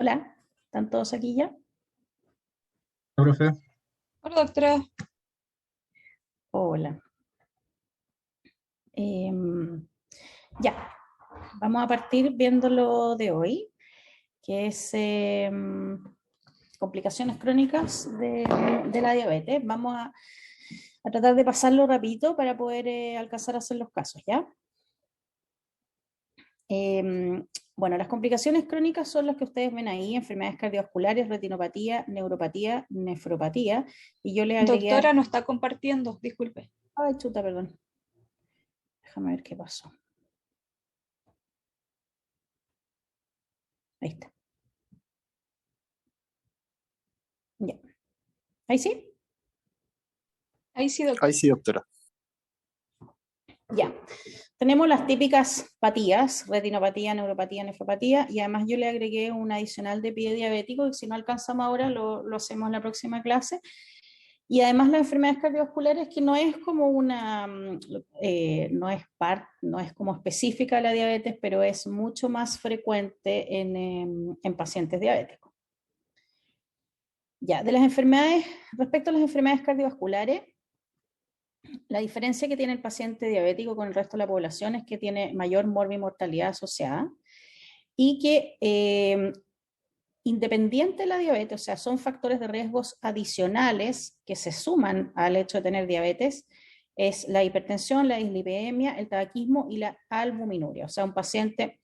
Hola, ¿están todos aquí ya? Hola, profe. Hola, doctora. Hola. Em, ya, vamos a partir viendo lo de hoy, que es complicaciones crónicas de la diabetes. Vamos a tratar de pasarlo rapidito para poder alcanzar a hacer los casos, ¿ya? Bueno, las complicaciones crónicas son las que ustedes ven ahí: enfermedades cardiovasculares, retinopatía, neuropatía, nefropatía, y yo le agregué... Doctora no está compartiendo, disculpe. Ay, chuta, perdón. Déjame ver qué pasó. Ahí está. Ya. ¿Ahí sí? Ahí sí, Ahí doctor. sí, doctora. Ya. Tenemos las típicas patías: retinopatía, neuropatía, nefropatía, y además yo le agregué un adicional de pie diabético, que si no alcanzamos ahora lo hacemos en la próxima clase. Y además las enfermedades cardiovasculares, que no es como una, no es como específica de la diabetes, pero es mucho más frecuente en pacientes diabéticos. Ya, de las enfermedades, respecto a las enfermedades cardiovasculares, la diferencia que tiene el paciente diabético con el resto de la población es que tiene mayor morbimortalidad asociada, y que independiente de la diabetes, o sea, son factores de riesgos adicionales que se suman al hecho de tener diabetes: es la hipertensión, la dislipidemia, el tabaquismo y la albuminuria. O sea, un paciente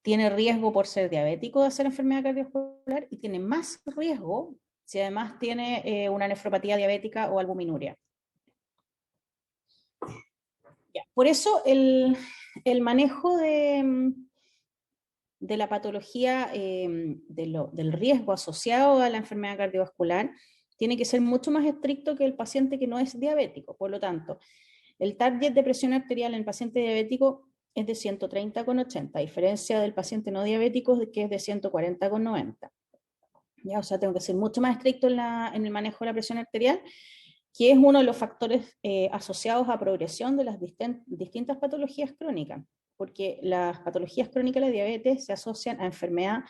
tiene riesgo por ser diabético de hacer enfermedad cardiovascular, y tiene más riesgo si además tiene una nefropatía diabética o albuminuria. Ya. Por eso el manejo de la patología, del riesgo asociado a la enfermedad cardiovascular, tiene que ser mucho más estricto que el paciente que no es diabético. Por lo tanto, el target de presión arterial en el paciente diabético es de 130,80, a diferencia del paciente no diabético, que es de 140,90. ¿Ya? O sea, tengo que ser mucho más estricto en el manejo de la presión arterial, que es uno de los factores asociados a progresión de las distintas patologías crónicas, porque las patologías crónicas de la diabetes se asocian a enfermedad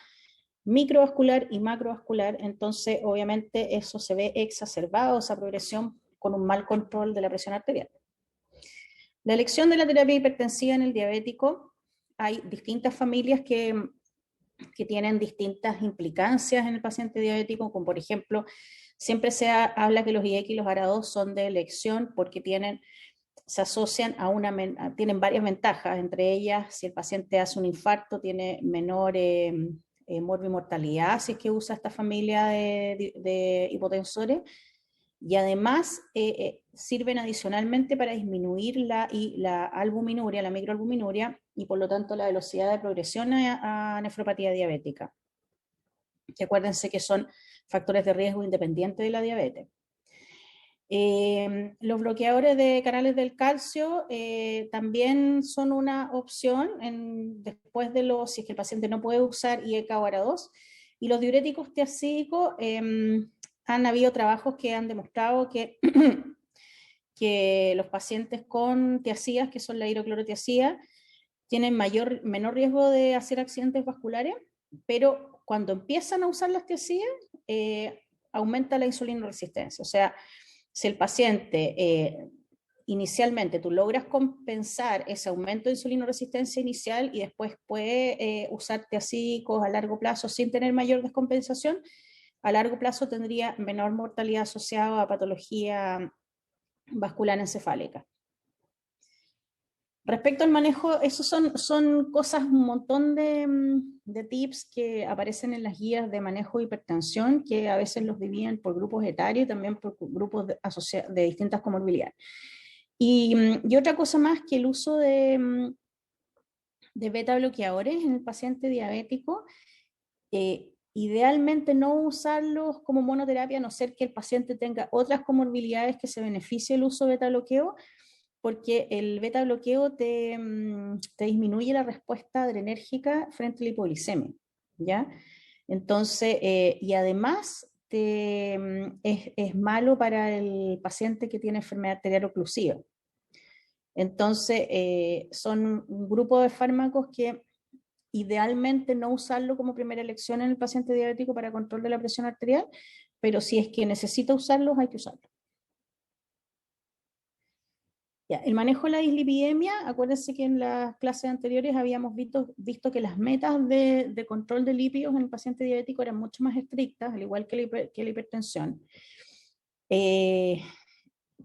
microvascular y macrovascular. Entonces obviamente eso se ve exacerbado, esa progresión, con un mal control de la presión arterial. La elección de la terapia hipertensiva en el diabético: hay distintas familias que tienen distintas implicancias en el paciente diabético, como por ejemplo, siempre habla que los IEC y los ARA2 son de elección porque se asocian tienen varias ventajas. Entre ellas, si el paciente hace un infarto, tiene menor morbimortalidad si es que usa esta familia de hipotensores, y además sirven adicionalmente para disminuir la albuminuria, la microalbuminuria, y por lo tanto la velocidad de progresión a nefropatía diabética, que acuérdense que son factores de riesgo independientes de la diabetes. Los bloqueadores de canales del calcio también son una opción después si es que el paciente no puede usar IECA o ARA2. Y los diuréticos tiacídicos, han habido trabajos que han demostrado que, que los pacientes con tiacías, que son la hidroclorotiacida, tienen menor riesgo de hacer accidentes vasculares, pero cuando empiezan a usar las tiacídas, aumenta la insulina resistencia. O sea, si el paciente inicialmente tú logras compensar ese aumento de insulina resistencia inicial y después puede usar tiacídicos a largo plazo sin tener mayor descompensación, a largo plazo tendría menor mortalidad asociada a patología vascular encefálica. Respecto al manejo, esos son cosas, un montón de tips que aparecen en las guías de manejo de hipertensión, que a veces los dividen por grupos etarios y también por grupos de distintas comorbilidades. Y otra cosa más, que el uso de beta bloqueadores en el paciente diabético, idealmente no usarlos como monoterapia, a no ser que el paciente tenga otras comorbilidades que se beneficie el uso de beta bloqueo, porque el beta bloqueo te disminuye la respuesta adrenérgica frente a la hipoglicemia, ¿ya? Entonces, y además es malo para el paciente que tiene enfermedad arterial oclusiva. Entonces, son un grupo de fármacos que idealmente no usarlo como primera elección en el paciente diabético para control de la presión arterial, pero si es que necesita usarlos, hay que usarlos. Ya, el manejo de la dislipidemia, acuérdense que en las clases anteriores habíamos visto que las metas de control de lípidos en el paciente diabético eran mucho más estrictas, al igual que la hipertensión.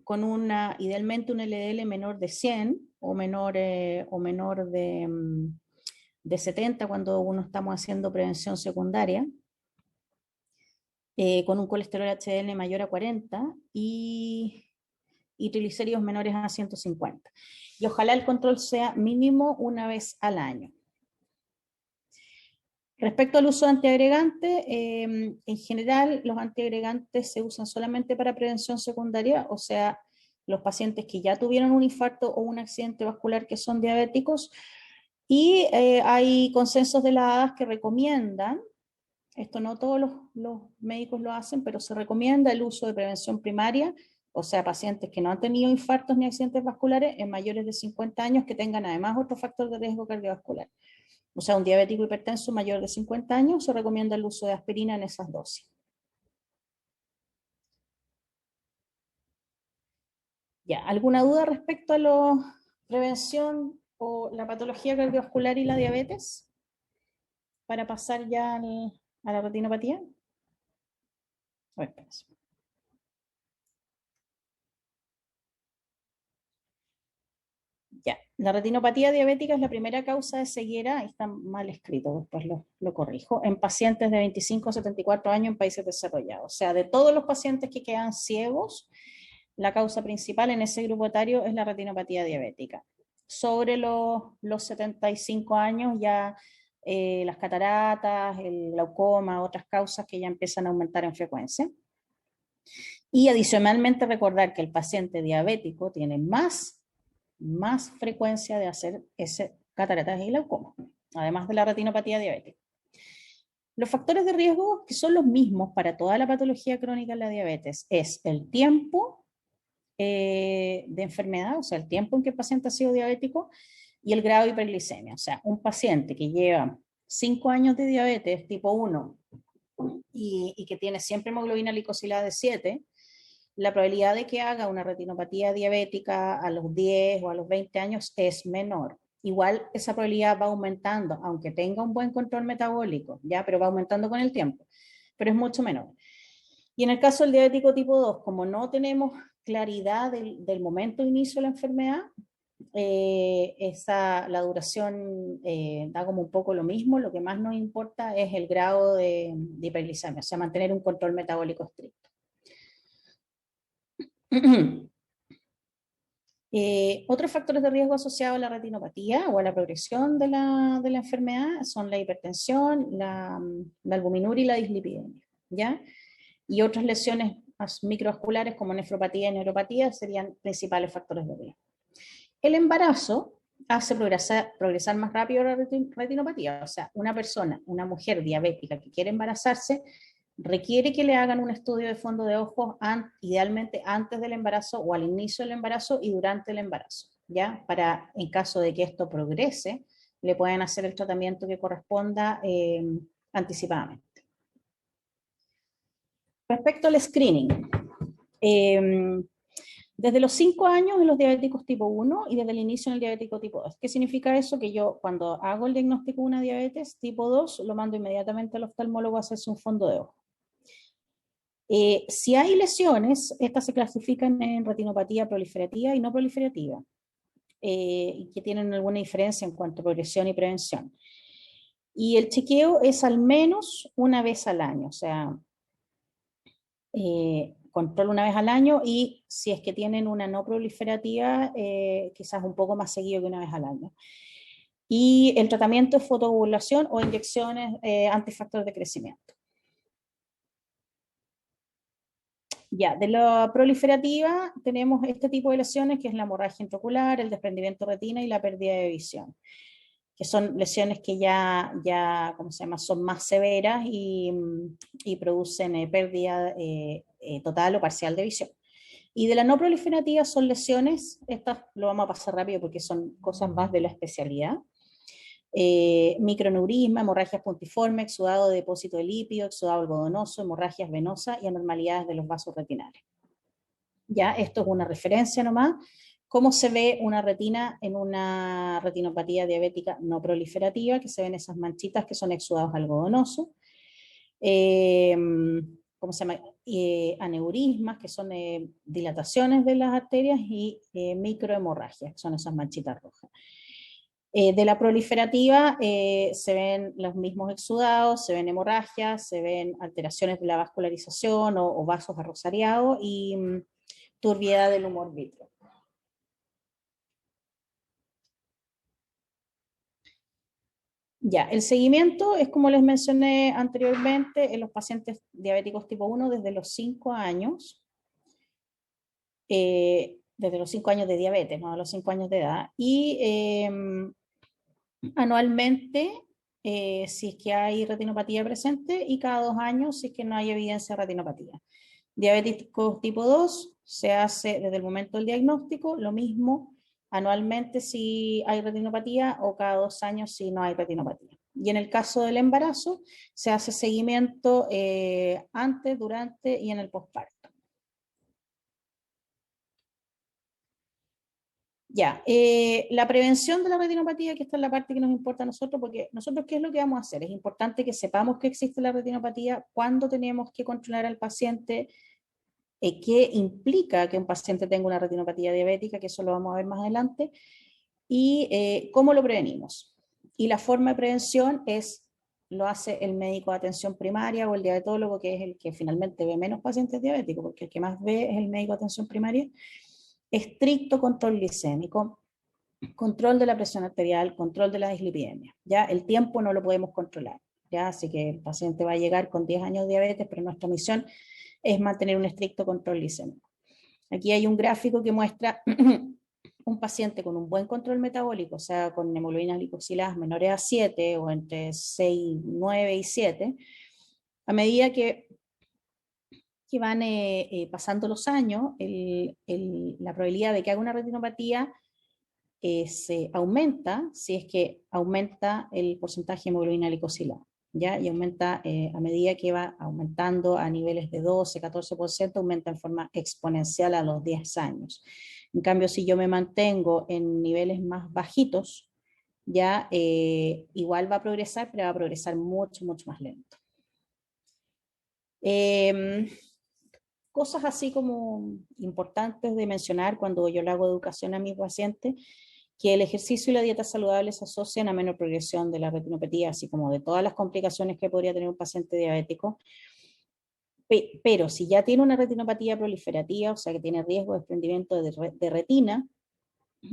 Con idealmente un LDL menor de 100 o menor de 70 cuando uno estamos haciendo prevención secundaria, con un colesterol HDL mayor a 40 y triglicéridos menores a 150. Y ojalá el control sea mínimo una vez al año. Respecto al uso de antiagregantes, en general los antiagregantes se usan solamente para prevención secundaria, o sea, los pacientes que ya tuvieron un infarto o un accidente vascular que son diabéticos, y hay consensos de la ADAS que recomiendan, esto no todos los médicos lo hacen, pero se recomienda el uso de prevención primaria, o sea, pacientes que no han tenido infartos ni accidentes vasculares en mayores de 50 años que tengan además otro factor de riesgo cardiovascular. O sea, un diabético hipertenso mayor de 50 años se recomienda el uso de aspirina en esas dosis. Ya, ¿alguna duda respecto a la prevención o la patología cardiovascular y la diabetes? Para pasar ya a la retinopatía. A ver, espérense. Ya, la retinopatía diabética es la primera causa de ceguera, ahí está mal escrito, después lo corrijo, en pacientes de 25 a 74 años en países desarrollados. O sea, de todos los pacientes que quedan ciegos, la causa principal en ese grupo etario es la retinopatía diabética. Sobre los 75 años ya las cataratas, el glaucoma, otras causas que ya empiezan a aumentar en frecuencia. Y adicionalmente recordar que el paciente diabético tiene más frecuencia de hacer ese cataratas y glaucoma, además de la retinopatía diabética. Los factores de riesgo, que son los mismos para toda la patología crónica en la diabetes, es el tiempo de enfermedad, o sea, el tiempo en que el paciente ha sido diabético, y el grado de hiperglicemia. O sea, un paciente que lleva 5 años de diabetes tipo 1 y que tiene siempre hemoglobina glicosilada de 7, la probabilidad de que haga una retinopatía diabética a los 10 o a los 20 años es menor. Igual esa probabilidad va aumentando, aunque tenga un buen control metabólico, ¿ya? Pero va aumentando con el tiempo, pero es mucho menor. Y en el caso del diabético tipo 2, como no tenemos claridad del momento de inicio de la enfermedad, la duración da como un poco lo mismo, lo que más nos importa es el grado de hiperglicemia, o sea, mantener un control metabólico estricto. Otros factores de riesgo asociados a la retinopatía o a la progresión de la enfermedad son la hipertensión, la albuminuria y la dislipidemia, ¿ya? Y otras lesiones microvasculares como nefropatía y neuropatía serían principales factores de riesgo. El embarazo hace progresar más rápido la retinopatía, o sea, una mujer diabética que quiere embarazarse, requiere que le hagan un estudio de fondo de ojos idealmente antes del embarazo o al inicio del embarazo y durante el embarazo, ¿ya? Para, en caso de que esto progrese, le pueden hacer el tratamiento que corresponda anticipadamente. Respecto al screening, desde los 5 años en los diabéticos tipo 1 y desde el inicio en el diabético tipo 2. ¿Qué significa eso? Que yo cuando hago el diagnóstico de una diabetes tipo 2, lo mando inmediatamente al oftalmólogo a hacerse un fondo de ojo. Si hay lesiones, estas se clasifican en retinopatía proliferativa y no proliferativa, y que tienen alguna diferencia en cuanto a progresión y prevención. Y el chequeo es al menos una vez al año, o sea, control una vez al año, y si es que tienen una no proliferativa, quizás un poco más seguido que una vez al año. Y el tratamiento es fotocoagulación o inyecciones antifactores de crecimiento. Ya, de la proliferativa tenemos este tipo de lesiones, que es la hemorragia intraocular, el desprendimiento de retina y la pérdida de visión, que son lesiones que ¿cómo se llama?, son más severas y producen pérdida total o parcial de visión. Y de la no proliferativa son lesiones, estas lo vamos a pasar rápido porque son cosas más de la especialidad, microneurisma, hemorragias puntiformes, exudado de depósito de lípido, exudado algodonoso, hemorragias venosas y anormalidades de los vasos retinales. Ya, esto es una referencia nomás. ¿Cómo se ve una retina en una retinopatía diabética no proliferativa? Que se ven esas manchitas que son exudados algodonosos. ¿Cómo se llama? Aneurismas, que son dilataciones de las arterias, y microhemorragias, que son esas manchitas rojas. De la proliferativa se ven los mismos exudados, se ven hemorragias, se ven alteraciones de la vascularización o vasos arrosariados y turbiedad del humor vítreo. Ya, el seguimiento es como les mencioné anteriormente en los pacientes diabéticos tipo 1 desde los 5 años, desde los 5 años de diabetes, no a los 5 años de edad, y anualmente si es que hay retinopatía presente y cada 2 años si es que no hay evidencia de retinopatía. Diabéticos tipo 2 se hace desde el momento del diagnóstico, lo mismo anualmente si hay retinopatía o cada 2 años si no hay retinopatía. Y en el caso del embarazo se hace seguimiento antes, durante y en el posparto. Ya, la prevención de la retinopatía, que esta es la parte que nos importa a nosotros, porque nosotros, ¿qué es lo que vamos a hacer? Es importante que sepamos que existe la retinopatía, cuándo tenemos que controlar al paciente, qué implica que un paciente tenga una retinopatía diabética, que eso lo vamos a ver más adelante, y cómo lo prevenimos. Y la forma de prevención lo hace el médico de atención primaria o el diabetólogo, que es el que finalmente ve menos pacientes diabéticos, porque el que más ve es el médico de atención primaria. Estricto control glicémico, control de la presión arterial, control de la dislipidemia. Ya el tiempo no lo podemos controlar, ya, así que el paciente va a llegar con 10 años de diabetes, pero nuestra misión es mantener un estricto control glicémico. Aquí hay un gráfico que muestra un paciente con un buen control metabólico, o sea, con hemoglobina glicosiladas menores a 7 o entre 6, 9 y 7, a medida que van pasando los años, la probabilidad de que haga una retinopatía se aumenta si es que aumenta el porcentaje de hemoglobina glicosilada, ¿ya? Y aumenta a medida que va aumentando a niveles de 12, 14%, aumenta en forma exponencial a los 10 años. En cambio, si yo me mantengo en niveles más bajitos, ya igual va a progresar, pero va a progresar mucho, mucho más lento. Cosas así como importantes de mencionar cuando yo le hago educación a mis pacientes, que el ejercicio y la dieta saludable se asocian a menor progresión de la retinopatía, así como de todas las complicaciones que podría tener un paciente diabético. Pero si ya tiene una retinopatía proliferativa, o sea que tiene riesgo de desprendimiento de retina,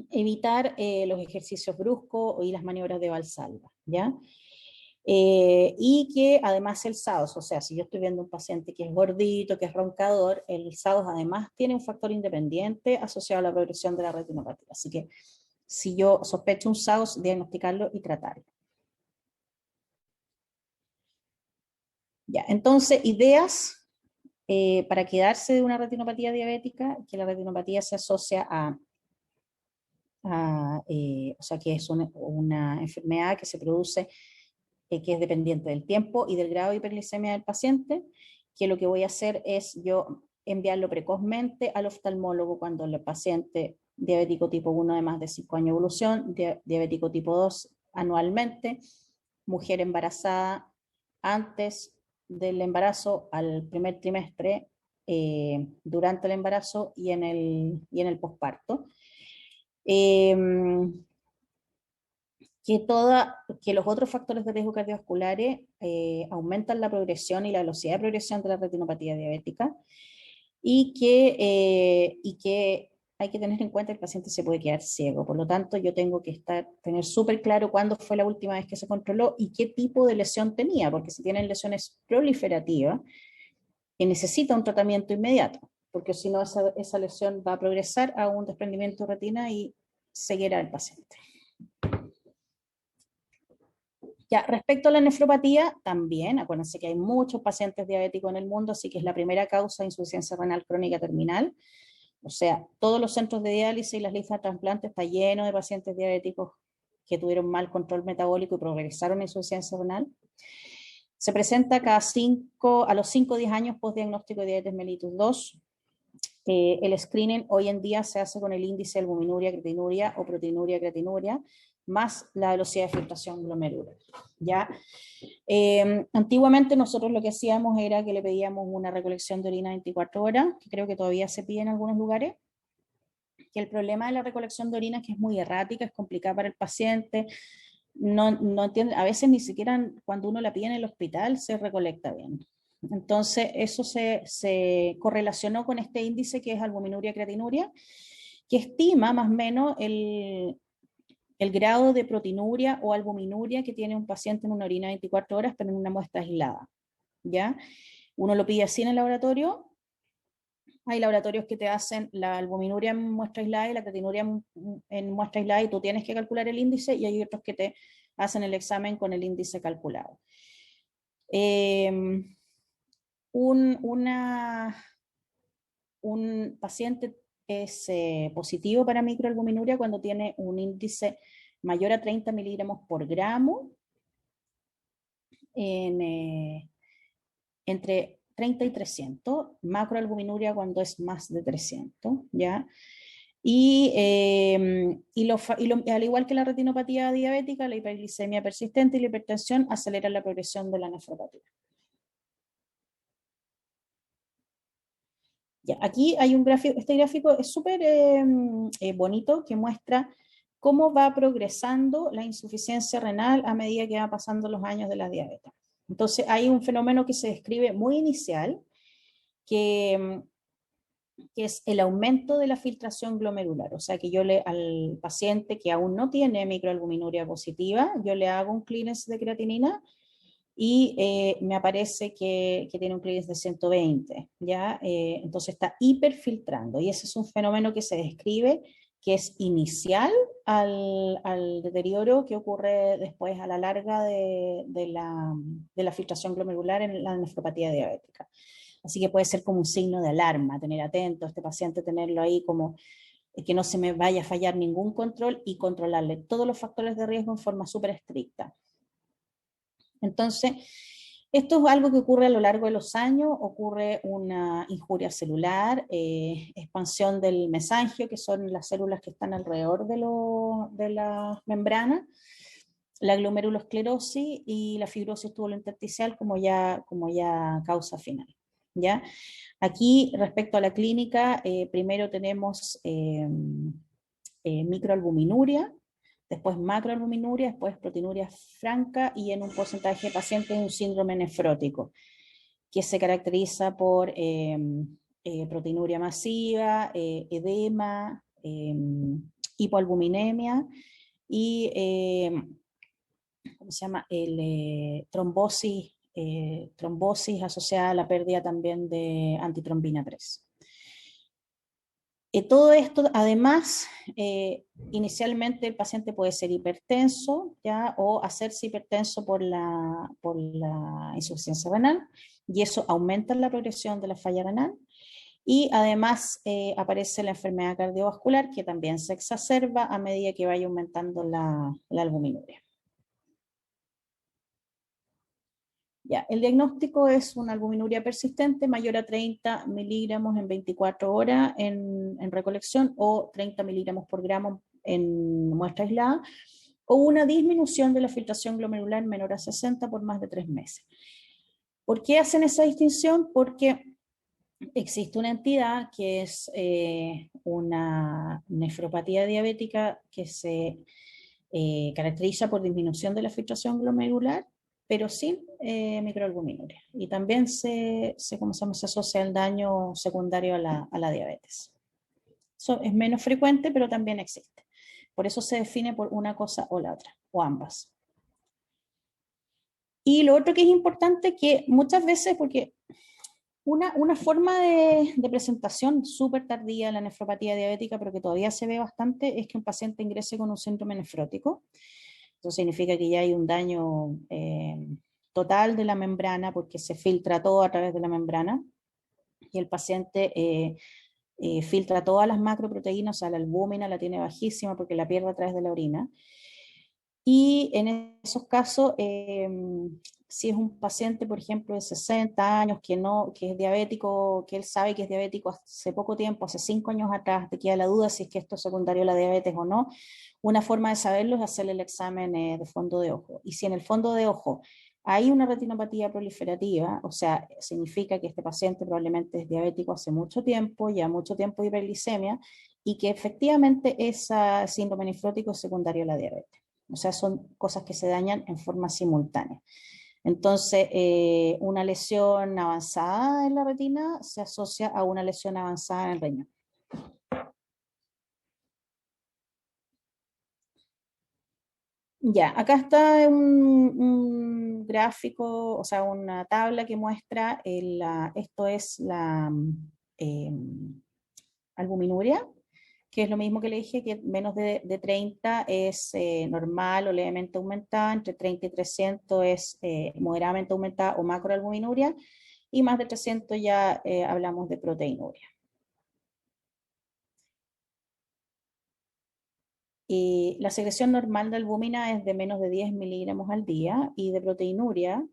evitar los ejercicios bruscos y las maniobras de Valsalva, ¿ya? Y que además el SAOS, o sea, si yo estoy viendo un paciente que es gordito, que es roncador, el SAOS además tiene un factor independiente asociado a la progresión de la retinopatía. Así que si yo sospecho un SAOS, diagnosticarlo y tratarlo. Ya, entonces, ideas para quedarse de una retinopatía diabética, que la retinopatía se asocia o sea, que es una enfermedad que se produce que es dependiente del tiempo y del grado de hiperglicemia del paciente, que lo que voy a hacer es yo enviarlo precozmente al oftalmólogo cuando el paciente diabético tipo 1 de más de 5 años de evolución, diabético tipo 2 anualmente, mujer embarazada antes del embarazo al primer trimestre, durante el embarazo y en el posparto. Que los otros factores de riesgo cardiovasculares aumentan la progresión y la velocidad de progresión de la retinopatía diabética, y que hay que tener en cuenta que el paciente se puede quedar ciego. Por lo tanto, yo tengo que tener súper claro cuándo fue la última vez que se controló y qué tipo de lesión tenía, porque si tienen lesiones proliferativas, necesita un tratamiento inmediato, porque si no esa lesión va a progresar a un desprendimiento de retina y ceguera del paciente. Ya, respecto a la nefropatía, también, acuérdense que hay muchos pacientes diabéticos en el mundo, así que es la primera causa de insuficiencia renal crónica terminal. O sea, todos los centros de diálisis y las listas de trasplantes están llenos de pacientes diabéticos que tuvieron mal control metabólico y progresaron en insuficiencia renal. Se presenta a los 5 o 10 años post-diagnóstico de diabetes mellitus 2. El screening hoy en día se hace con el índice de albuminuria, creatinuria o proteinuria, creatinuria, más la velocidad de filtración glomerular. ¿Ya? Antiguamente nosotros lo que hacíamos era que le pedíamos una recolección de orina 24 horas, que creo que todavía se pide en algunos lugares, que el problema de la recolección de orina es que es muy errática, es complicada para el paciente, no entiende, a veces ni siquiera cuando uno la pide en el hospital se recolecta bien. Entonces eso se correlacionó con este índice que es albuminuria creatinuria, que estima más o menos el grado de proteinuria o albuminuria que tiene un paciente en una orina 24 horas, pero en una muestra aislada. ¿Ya? Uno lo pide así en el laboratorio. Hay laboratorios que te hacen la albuminuria en muestra aislada y la creatinuria en muestra aislada y tú tienes que calcular el índice, y hay otros que te hacen el examen con el índice calculado. Un paciente es positivo para microalbuminuria cuando tiene un índice mayor a 30 miligramos por gramo entre 30 y 300, macroalbuminuria cuando es más de 300, ¿ya? Al igual que la retinopatía diabética, la hiperglicemia persistente y la hipertensión aceleran la progresión de la nefropatía. Ya, aquí hay un gráfico, este gráfico es súper bonito, que muestra cómo va progresando la insuficiencia renal a medida que va pasando los años de la diabetes. Entonces hay un fenómeno que se describe muy inicial, que es el aumento de la filtración glomerular. O sea que yo al paciente que aún no tiene microalbuminuria positiva, yo le hago un clearance de creatinina y me aparece que tiene un clearance de 120, ¿ya? Entonces está hiperfiltrando, y ese es un fenómeno que se describe que es inicial al deterioro que ocurre después a la larga de la filtración glomerular en la nefropatía diabética. Así que puede ser como un signo de alarma, tener atento a este paciente, tenerlo ahí como que no se me vaya a fallar ningún control y controlarle todos los factores de riesgo en forma súper estricta. Entonces, esto es algo que ocurre a lo largo de los años, ocurre una injuria celular, expansión del mesangio, que son las células que están alrededor de la membrana, la glomerulosclerosis y la fibrosis tubulointersticial como ya causa final. ¿Ya? Aquí, respecto a la clínica, primero tenemos microalbuminuria, después macroalbuminuria, después proteinuria franca y en un porcentaje de pacientes un síndrome nefrótico, que se caracteriza por proteinuria masiva, edema, hipoalbuminemia y ¿cómo se llama? Trombosis asociada a la pérdida también de antitrombina 3. Todo esto, además, inicialmente el paciente puede ser hipertenso, ¿ya? O hacerse hipertenso por la insuficiencia renal, y eso aumenta la progresión de la falla renal. Y además aparece la enfermedad cardiovascular, que también se exacerba a medida que vaya aumentando la albuminuria. Ya, el diagnóstico es una albuminuria persistente mayor a 30 miligramos en 24 horas en recolección, o 30 miligramos por gramo en muestra aislada, o una disminución de la filtración glomerular menor a 60 por más de 3 meses. ¿Por qué hacen esa distinción? Porque existe una entidad que es una nefropatía diabética que se caracteriza por disminución de la filtración glomerular, pero sin microalbuminuria. Y también se asocia al daño secundario a la diabetes. Eso es menos frecuente, pero también existe. Por eso se define por una cosa o la otra, o ambas. Y lo otro que es importante, que muchas veces, porque una forma de presentación súper tardía de la nefropatía diabética, pero que todavía se ve bastante, es que un paciente ingrese con un síndrome nefrótico. Eso significa que ya hay un daño total de la membrana, porque se filtra todo a través de la membrana, y el paciente filtra todas las macroproteínas, o sea, la albúmina la tiene bajísima porque la pierde a través de la orina. Y en esos casos, si es un paciente, por ejemplo, de 60 años que es diabético, que él sabe que es diabético hace poco tiempo, hace 5 años atrás, te queda la duda si es que esto es secundario a la diabetes o no, una forma de saberlo es hacerle el examen de fondo de ojo. Y si en el fondo de ojo hay una retinopatía proliferativa, o sea, significa que este paciente probablemente es diabético hace mucho tiempo, ya mucho tiempo de hiperglicemia, y que efectivamente ese síndrome nefrótico es secundario a la diabetes. O sea, son cosas que se dañan en forma simultánea. Entonces, una lesión avanzada en la retina se asocia a una lesión avanzada en el riñón. Ya, acá está un gráfico, o sea, una tabla que muestra, esto es la eh, albuminuria, que es lo mismo que le dije, que menos de 30 es normal o levemente aumentada, entre 30 y 300 es moderadamente aumentada o macroalbuminuria, y más de 300 ya hablamos de proteinuria. Y la secreción normal de albúmina es de menos de 10 miligramos al día, y de proteinuria,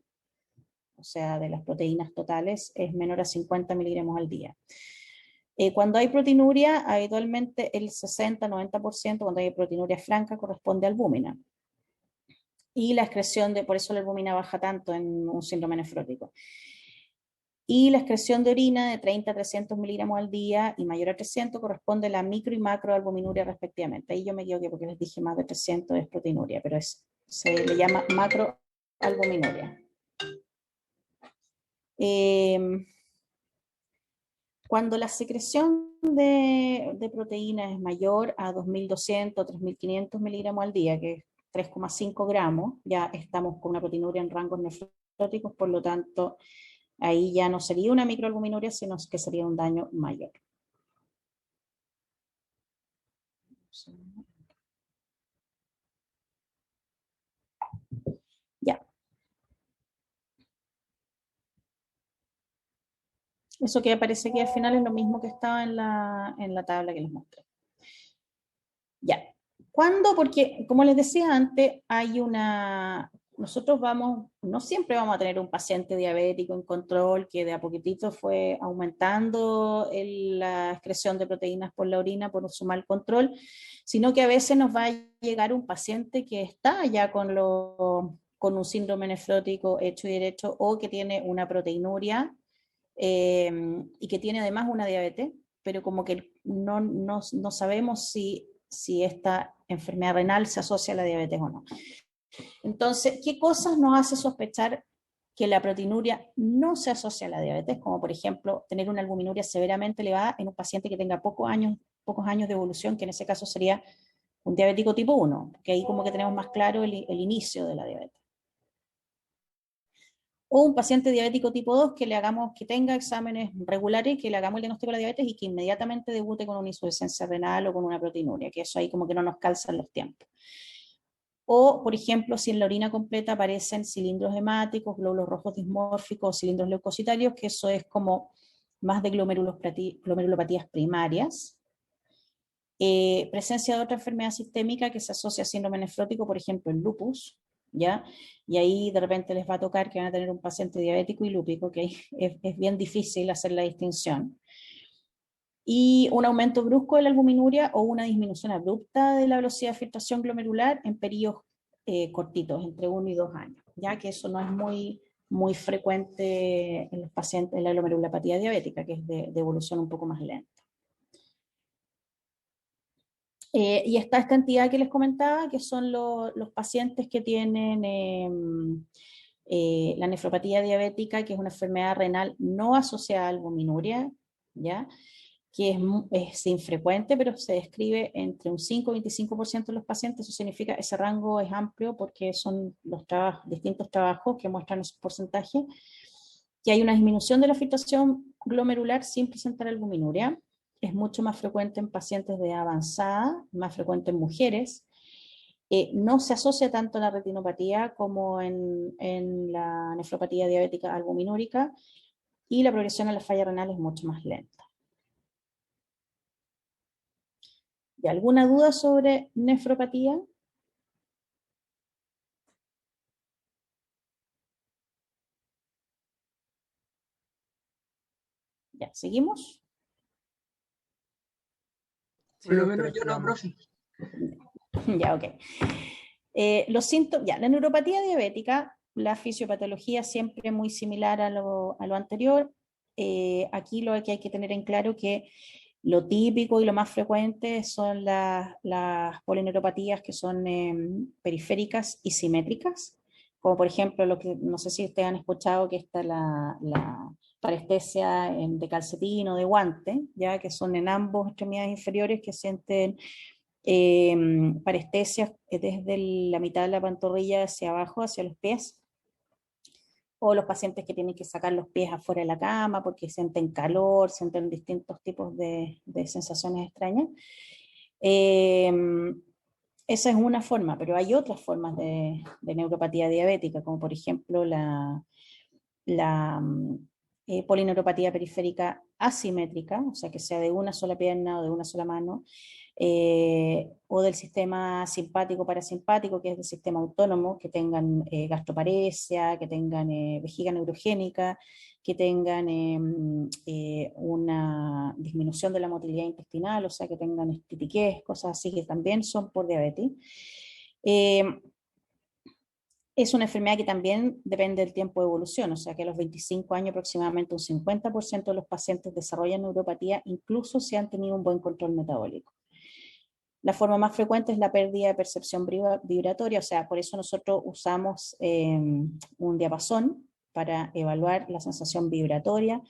o sea, de las proteínas totales, es menor a 50 miligramos al día. Cuando hay proteinuria, habitualmente el 60-90%, cuando hay proteinuria franca, corresponde a albúmina. Y la excreción por eso la albúmina baja tanto en un síndrome nefrótico. Y la excreción de orina de 30 a 300 miligramos al día y mayor a 300 corresponde a la micro y macroalbuminuria respectivamente. Ahí yo me equivoqué porque les dije más de 300 es proteinuria, pero se le llama macroalbuminuria. Cuando la secreción de proteína es mayor a 2.200 o 3.500 miligramos al día, que es 3,5 gramos, ya estamos con una proteinuria en rangos nefróticos, por lo tanto, ahí ya no sería una microalbuminuria, sino que sería un daño mayor. Ya. Eso que aparece aquí al final es lo mismo que estaba en la tabla que les mostré. Ya. ¿Cuándo? Porque, como les decía antes, nosotros no siempre vamos a tener un paciente diabético en control que de a poquitito fue aumentando la excreción de proteínas por la orina por su mal control, sino que a veces nos va a llegar un paciente que está ya con un síndrome nefrótico hecho y derecho, o que tiene una proteinuria y que tiene además una diabetes, pero como que no sabemos si esta enfermedad renal se asocia a la diabetes o no. Entonces, ¿qué cosas nos hace sospechar que la proteinuria no se asocia a la diabetes? Como por ejemplo, tener una albuminuria severamente elevada en un paciente que tenga pocos años de evolución, que en ese caso sería un diabético tipo 1, que ahí como que tenemos más claro el inicio de la diabetes. O un paciente diabético tipo 2 que tenga exámenes regulares, que le hagamos el diagnóstico de la diabetes y que inmediatamente debute con una insuficiencia renal o con una proteinuria, que eso ahí como que no nos calzan los tiempos. O, por ejemplo, si en la orina completa aparecen cilindros hemáticos, glóbulos rojos dismórficos, cilindros leucocitarios, que eso es como más de glomerulopatías primarias. Presencia de otra enfermedad sistémica que se asocia a síndrome nefrótico, por ejemplo, el lupus, ¿ya? Y ahí de repente les va a tocar que van a tener un paciente diabético y lúpico, que es bien difícil hacer la distinción. Y un aumento brusco de la albuminuria o una disminución abrupta de la velocidad de filtración glomerular en periodos cortitos, entre 1 y 2 años, ya que eso no es muy frecuente en los pacientes de la glomerulopatía diabética, que es de evolución un poco más lenta. Y está esta entidad que les comentaba, que son los pacientes que tienen la nefropatía diabética, que es una enfermedad renal no asociada a albuminuria, ¿ya? Que es infrecuente, pero se describe entre un 5 y 25% de los pacientes. Eso significa, ese rango es amplio porque son los distintos trabajos que muestran esos porcentajes, que hay una disminución de la filtración glomerular sin presentar albuminuria. Es mucho más frecuente en pacientes de avanzada, más frecuente en mujeres. No se asocia tanto a la retinopatía como en la nefropatía diabética albuminúrica, y la progresión a la falla renal es mucho más lenta. ¿Y alguna duda sobre nefropatía? ¿Seguimos? Sí, Por lo doctora, menos yo no, sigamos. profe. Ya, ok. Los síntomas, ya, la neuropatía diabética, la fisiopatología siempre muy similar a lo anterior. Aquí lo que hay que tener en claro que lo típico y lo más frecuente son las polineuropatías que son periféricas y simétricas, como por ejemplo, lo que no sé si ustedes han escuchado, que está la parestesia de calcetín o de guante, ya que son en ambos extremidades inferiores que sienten parestesias desde la mitad de la pantorrilla hacia abajo, hacia los pies, o los pacientes que tienen que sacar los pies afuera de la cama porque sienten calor, sienten distintos tipos de sensaciones extrañas. Esa es una forma, pero hay otras formas de neuropatía diabética, como por ejemplo la polineuropatía periférica asimétrica, o sea que sea de una sola pierna o de una sola mano, o del sistema simpático parasimpático, que es del sistema autónomo, que tengan gastroparesia, que tengan vejiga neurogénica, que tengan una disminución de la motilidad intestinal, o sea que tengan estitiquez, cosas así que también son por diabetes. Es una enfermedad que también depende del tiempo de evolución, o sea que a los 25 años aproximadamente un 50% de los pacientes desarrollan neuropatía, incluso si han tenido un buen control metabólico. La forma más frecuente es la pérdida de percepción vibratoria, o sea, por eso nosotros usamos un diapasón para evaluar la sensación vibratoria,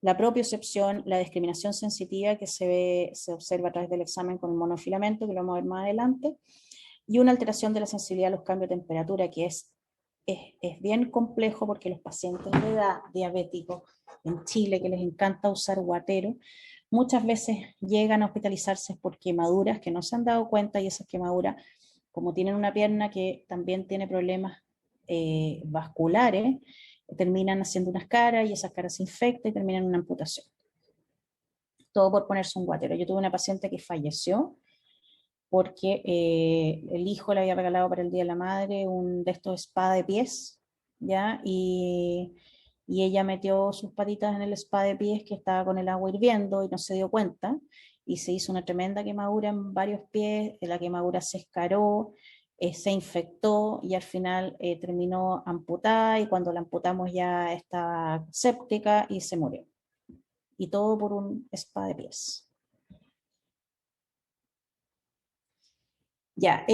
la propiocepción, la discriminación sensitiva que se observa a través del examen con el monofilamento, que lo vamos a ver más adelante, y una alteración de la sensibilidad a los cambios de temperatura, que es bien complejo porque los pacientes de edad diabéticos en Chile, que les encanta usar guatero, muchas veces llegan a hospitalizarse por quemaduras que no se han dado cuenta, y esas quemaduras, como tienen una pierna que también tiene problemas vasculares, terminan haciendo unas caras y esas caras se infectan y terminan en una amputación. Todo por ponerse un guatero. Yo tuve una paciente que falleció porque el hijo le había regalado para el Día de la Madre un de estos spa de pies, ¿ya? Y ella metió sus patitas en el spa de pies que estaba con el agua hirviendo y no se dio cuenta, y se hizo una tremenda quemadura en varios pies, la quemadura se escaró, se infectó y al final terminó amputada, y cuando la amputamos ya estaba séptica y se murió. Y todo por un spa de pies. Ya,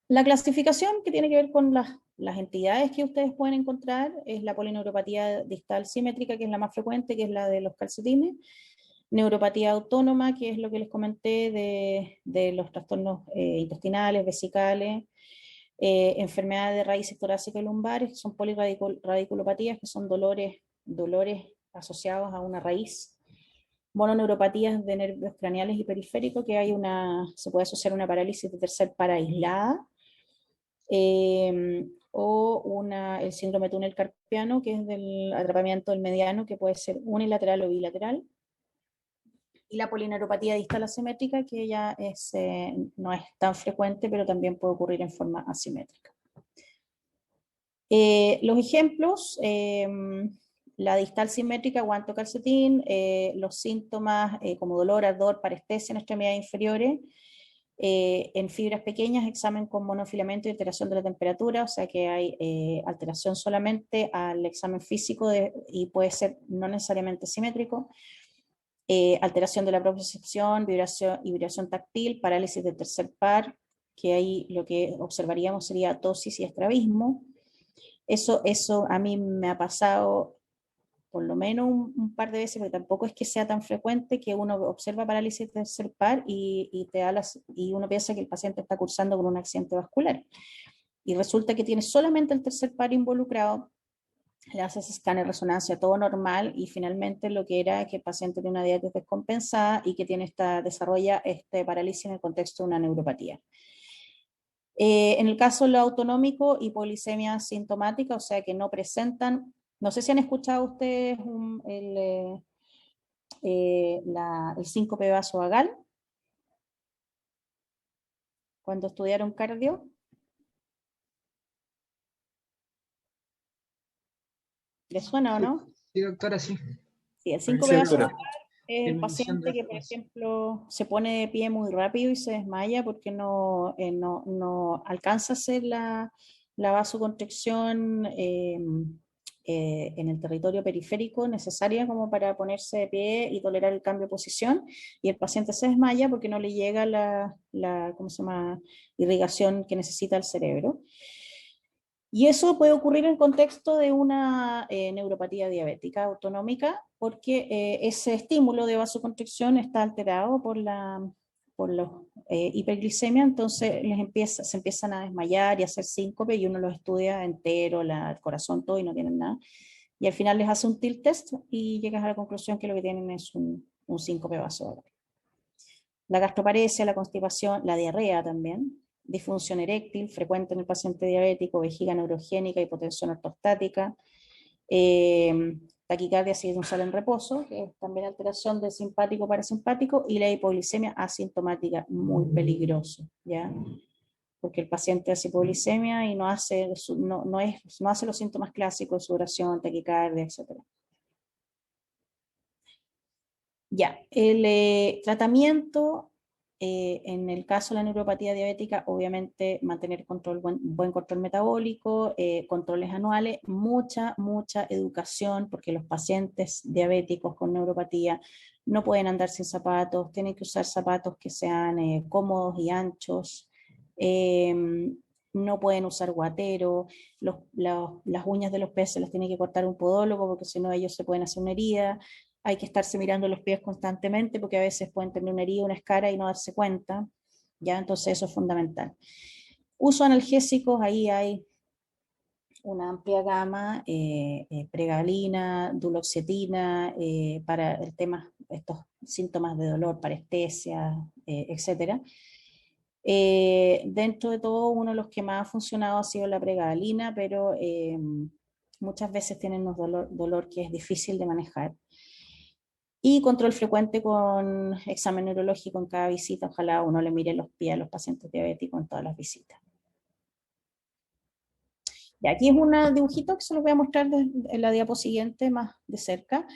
la clasificación que tiene que ver con las entidades que ustedes pueden encontrar es la polineuropatía distal simétrica, que es la más frecuente, que es la de los calcetines, neuropatía autónoma, que es lo que les comenté de los trastornos intestinales, vesicales, enfermedades de raíces torácicas y lumbares, que son polirradiculopatías, que son dolores asociados a una raíz, mononeuropatías de nervios craneales y periféricos, que se puede asociar a una parálisis de tercer par aislada, o el síndrome de túnel carpiano, que es del atrapamiento del mediano, que puede ser unilateral o bilateral, y la polineuropatía distal asimétrica, que ya no es tan frecuente, pero también puede ocurrir en forma asimétrica. Los ejemplos, la distal simétrica, guanto calcetín, los síntomas como dolor, ardor, parestesia en extremidades inferiores, en fibras pequeñas, examen con monofilamento y alteración de la temperatura, o sea que hay alteración solamente al examen físico y puede ser no necesariamente simétrico, alteración de la propiocepción, vibración táctil, parálisis del tercer par, que ahí lo que observaríamos sería tosis y estrabismo. Eso a mí me ha pasado por lo menos un par de veces, porque tampoco es que sea tan frecuente, que uno observa parálisis del tercer par y uno piensa que el paciente está cursando con un accidente vascular. Y resulta que tiene solamente el tercer par involucrado, le haces escáner, resonancia, todo normal, y finalmente lo que era que el paciente tiene una diabetes descompensada y que desarrolla parálisis en el contexto de una neuropatía. En el caso de lo autonómico, hipolisemia sintomática, o sea que no presentan, no sé si han escuchado ustedes el síncope vasovagal cuando estudiaron cardio. ¿Les suena o no? Sí, doctora, sí. Sí, el Sí, síncope doctora. vasovagal es el Tiene mención de paciente que, por después. ejemplo, se pone de pie muy rápido y se desmaya porque no alcanza a hacer la vasoconstricción en el territorio periférico necesaria como para ponerse de pie y tolerar el cambio de posición, y el paciente se desmaya porque no le llega ¿cómo se llama?, irrigación que necesita el cerebro. Y eso puede ocurrir en contexto de una neuropatía diabética autonómica, porque ese estímulo de vasoconstricción está alterado por la hiperglicemia, entonces se empiezan a desmayar y a hacer síncope, y uno los estudia entero, el corazón, todo, y no tienen nada. Y al final les hace un tilt test y llegas a la conclusión que lo que tienen es un síncope vasovagal. La gastroparesia, la constipación, la diarrea también, disfunción eréctil, frecuente en el paciente diabético, vejiga neurogénica, hipotensión ortostática, taquicardia sinusal en reposo, que es también alteración del simpático parasimpático, y la hipoglicemia asintomática, muy peligroso, ¿ya? Porque el paciente hace hipoglicemia y no hace los síntomas clásicos, sudoración, taquicardia, etc. Ya, el tratamiento en el caso de la neuropatía diabética, obviamente mantener buen control metabólico, controles anuales, mucha educación, porque los pacientes diabéticos con neuropatía no pueden andar sin zapatos, tienen que usar zapatos que sean cómodos y anchos, no pueden usar guatero, las uñas de los pies se las tiene que cortar un podólogo porque si no ellos se pueden hacer una herida. Hay que estarse mirando los pies constantemente porque a veces pueden tener una herida, una escara y no darse cuenta, ¿ya? Entonces eso es fundamental. Uso analgésicos, ahí hay una amplia gama, pregabalina, duloxetina, para el tema, estos síntomas de dolor, parestesia, etc. Dentro de todo, uno de los que más ha funcionado ha sido la pregabalina, pero muchas veces tienen un dolor que es difícil de manejar. Y control frecuente con examen neurológico en cada visita. Ojalá uno le mire los pies a los pacientes diabéticos en todas las visitas. Y aquí es un dibujito que se los voy a mostrar en la diapo siguiente más de cerca.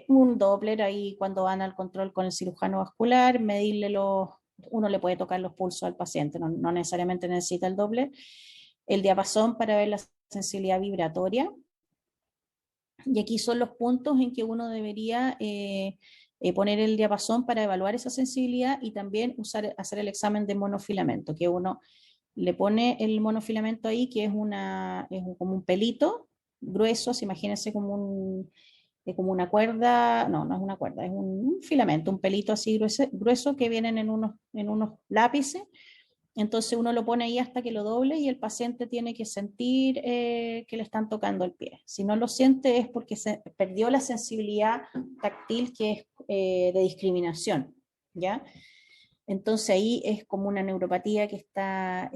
Un Doppler ahí cuando van al control con el cirujano vascular, uno le puede tocar los pulsos al paciente, no necesariamente necesita el Doppler. El diapasón para ver la sensibilidad vibratoria. Y aquí son los puntos en que uno debería poner el diapasón para evaluar esa sensibilidad, y también hacer el examen de monofilamento, que uno le pone el monofilamento ahí, que es como un pelito grueso, imagínense como una cuerda, no es una cuerda, es un filamento, un pelito así grueso que vienen en unos lápices. Entonces uno lo pone ahí hasta que lo doble y el paciente tiene que sentir que le están tocando el pie. Si no lo siente es porque se perdió la sensibilidad táctil, que es de discriminación, ¿ya? Entonces ahí es como una neuropatía que está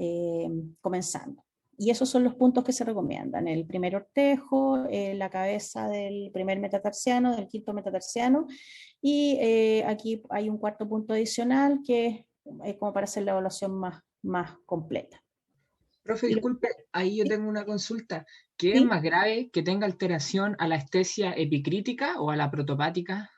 comenzando. Y esos son los puntos que se recomiendan: el primer ortejo, la cabeza del primer metatarsiano, del quinto metatarsiano, y aquí hay un cuarto punto adicional que es como para hacer la evaluación más completa. Profe, Y disculpe, ahí yo sí, tengo una consulta. ¿Qué es sí. más grave, que tenga alteración a la estesia epicrítica o a la protopática?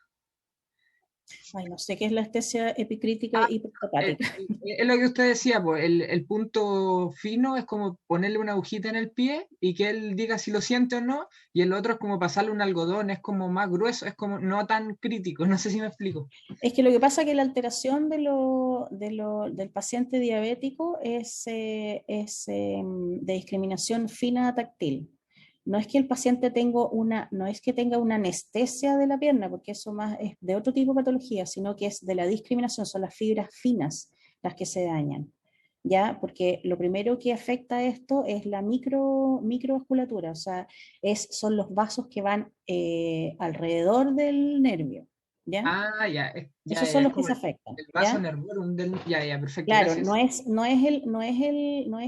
Ay, no sé qué es la estesia epicrítica y prostopática. Es lo que usted decía, pues el punto fino es como ponerle una agujita en el pie y que él diga si lo siente o no, y el otro es como pasarle un algodón, es como más grueso, es como no tan crítico, no sé si me explico. Es que lo que pasa es que la alteración del paciente diabético es de discriminación fina táctil. No es que el paciente no es que tenga una anestesia de la pierna, porque eso más es de otro tipo de patología, sino que es de la discriminación, son las fibras finas las que se dañan, ¿ya? Porque lo primero que afecta a esto es la microvasculatura, o sea, son los vasos que van alrededor del nervio, ¿ya? Ah, ya, Esos son es los que como se afectan, el vaso ¿ya? nervorum del. Ya, perfecto, Claro, no gracias. es, no es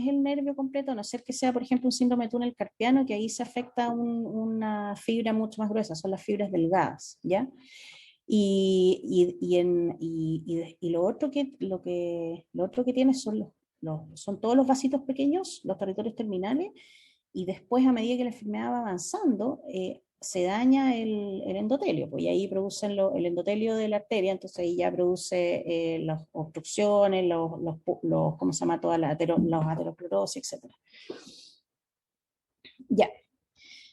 el nervio completo, a no ser que sea, por ejemplo, un síndrome de túnel carpiano, que ahí se afecta una fibra mucho más gruesa, son las fibras delgadas, ¿ya? Y lo otro que tiene son todos los vasitos pequeños, los territorios terminales, y después, a medida que la enfermedad va avanzando, se daña el endotelio, pues y ahí producen el endotelio de la arteria, entonces ahí ya produce las obstrucciones, ¿cómo se llama? Toda los aterosclerosis, etc. Ya.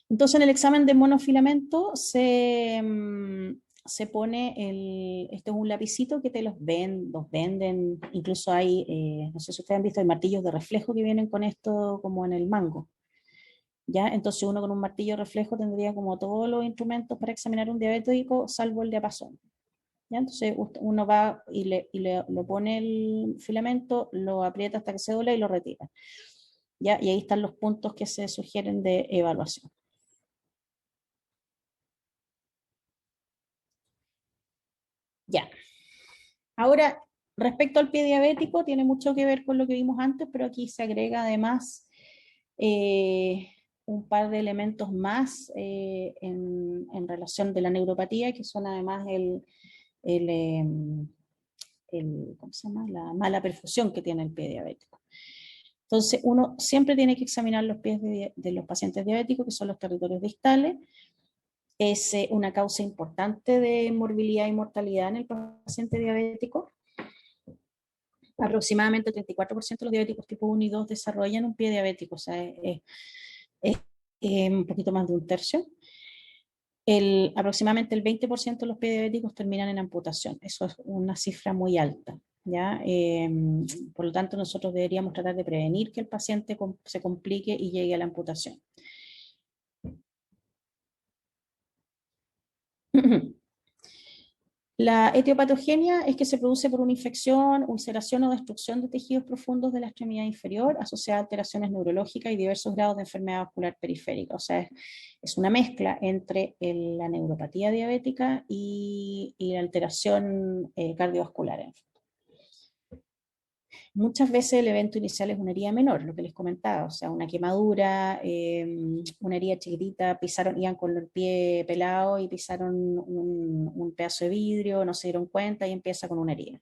Entonces en el examen de monofilamento se pone este es un lapicito que los venden, incluso hay, no sé si ustedes han visto, hay martillos de reflejo que vienen con esto como en el mango. ¿Ya? Entonces uno con un martillo reflejo tendría como todos los instrumentos para examinar un diabético, salvo el diapasón. ¿Ya? Entonces uno va y lo pone el filamento, lo aprieta hasta que se dobla y lo retira. ¿Ya? Y ahí están los puntos que se sugieren de evaluación. Ya. Ahora, respecto al pie diabético, tiene mucho que ver con lo que vimos antes, pero aquí se agrega además un par de elementos más en relación de la neuropatía, que son además ¿cómo se llama? La mala perfusión que tiene el pie diabético. Entonces, uno siempre tiene que examinar los pies de los pacientes diabéticos, que son los territorios distales. Es una causa importante de morbilidad y mortalidad en el paciente diabético. Aproximadamente el 34% de los diabéticos tipo 1 y 2 desarrollan un pie diabético, o sea, es un poquito más de un tercio. Aproximadamente el 20% de los pies diabéticos terminan en amputación. Eso es una cifra muy alta, ¿ya? Por lo tanto, nosotros deberíamos tratar de prevenir que el paciente se complique y llegue a la amputación. La etiopatogenia es que se produce por una infección, ulceración o destrucción de tejidos profundos de la extremidad inferior asociada a alteraciones neurológicas y diversos grados de enfermedad vascular periférica. O sea, es una mezcla entre la neuropatía diabética y la alteración cardiovascular. Muchas veces el evento inicial es una herida menor, lo que les comentaba, o sea, una quemadura, una herida chiquitita, iban con el pie pelado y pisaron un pedazo de vidrio, no se dieron cuenta y empieza con una herida.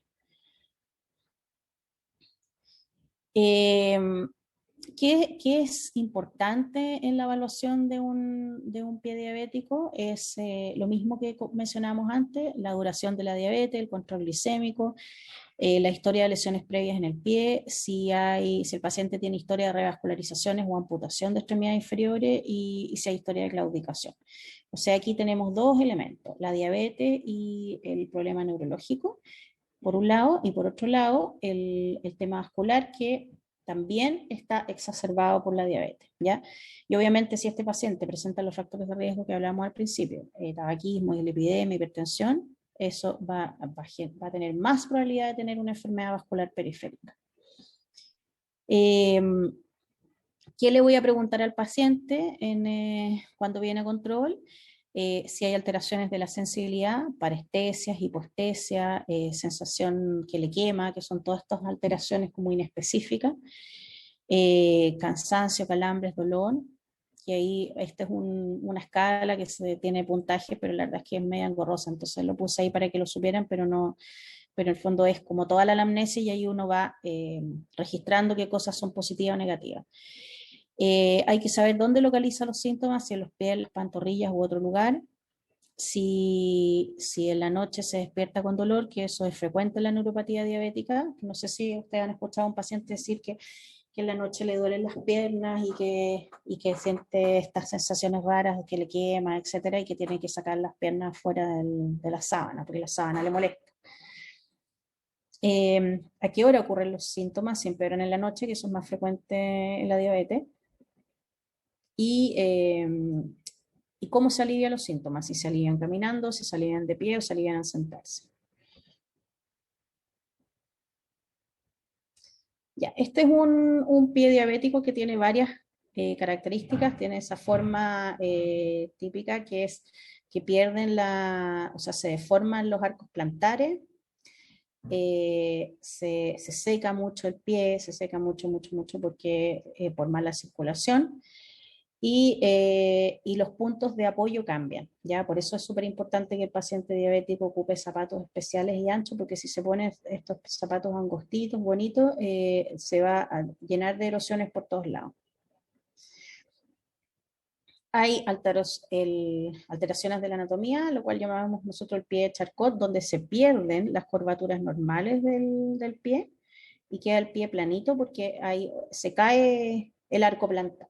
¿Qué es importante en la evaluación de un pie diabético? Es lo mismo que mencionábamos antes, la duración de la diabetes, el control glicémico, la historia de lesiones previas en el pie, si el paciente tiene historia de revascularizaciones o amputación de extremidades inferiores y si hay historia de claudicación. O sea, aquí tenemos dos elementos, la diabetes y el problema neurológico, por un lado, y por otro lado, el tema vascular que también está exacerbado por la diabetes, ¿ya? Y obviamente si este paciente presenta los factores de riesgo que hablamos al principio, tabaquismo, lipidemia, hipertensión, eso va a tener más probabilidad de tener una enfermedad vascular periférica. ¿Qué le voy a preguntar al paciente cuando viene a control? Si hay alteraciones de la sensibilidad, parestesias, hipoestesia, sensación que le quema, que son todas estas alteraciones como inespecíficas, cansancio, calambres, dolor, y ahí esta es una escala que tiene puntaje, pero la verdad es que es media engorrosa, entonces lo puse ahí para que lo supieran, pero en el fondo es como toda la anamnesis y ahí uno va registrando qué cosas son positivas o negativas. Hay que saber dónde localiza los síntomas, si en los pies, las pantorrillas u otro lugar. Si en la noche se despierta con dolor, que eso es frecuente en la neuropatía diabética, no sé si ustedes han escuchado a un paciente decir que en la noche le duelen las piernas y que siente estas sensaciones raras, que le quema, etcétera, y que tiene que sacar las piernas fuera de la sábana, porque la sábana le molesta. ¿A qué hora ocurren los síntomas? Siempre eran en la noche, que eso es más frecuente en la diabetes. ¿Y cómo se alivian los síntomas? Si se alivian caminando, si se alivian de pie o se alivian al sentarse. Ya, este es un pie diabético que tiene varias características. Tiene esa forma típica que es que pierden o sea, se deforman los arcos plantares, se seca mucho el pie, se seca mucho, mucho, mucho porque por mala circulación. Y los puntos de apoyo cambian, ¿ya? Por eso es súper importante que el paciente diabético ocupe zapatos especiales y anchos, porque si se pone estos zapatos angostitos, bonitos, se va a llenar de erosiones por todos lados. Hay alteraciones de la anatomía, lo cual llamamos nosotros el pie de Charcot, donde se pierden las curvaturas normales del pie y queda el pie planito porque ahí se cae el arco plantar.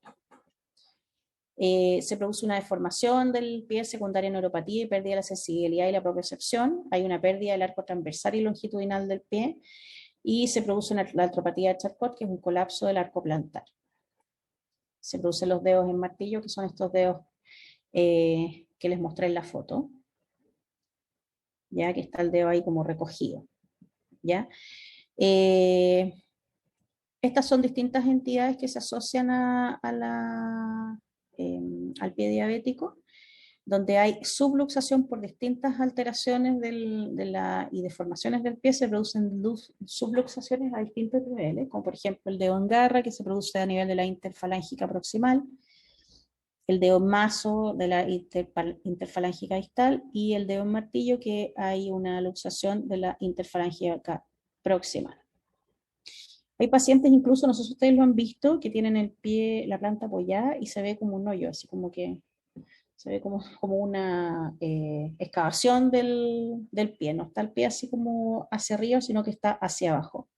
Se produce una deformación del pie secundaria en neuropatía y pérdida de la sensibilidad y la propiocepción. Hay una pérdida del arco transversal y longitudinal del pie y se produce la artropatía de Charcot, que es un colapso del arco plantar. Se producen los dedos en martillo, que son estos dedos que les mostré en la foto, ya que está el dedo ahí como recogido, ¿ya? Estas son distintas entidades que se asocian al pie diabético, donde hay subluxación por distintas alteraciones y deformaciones del pie, se producen subluxaciones a distintos niveles, como por ejemplo el dedo en garra, que se produce a nivel de la interfalángica proximal, el dedo en mazo de la interfalángica distal y el dedo en martillo, que hay una luxación de la interfalángica proximal. Hay pacientes, incluso, no sé si ustedes lo han visto, que tienen el pie, la planta apoyada y se ve como un hoyo, así como que se ve como una excavación del pie, no está el pie así como hacia arriba, sino que está hacia abajo.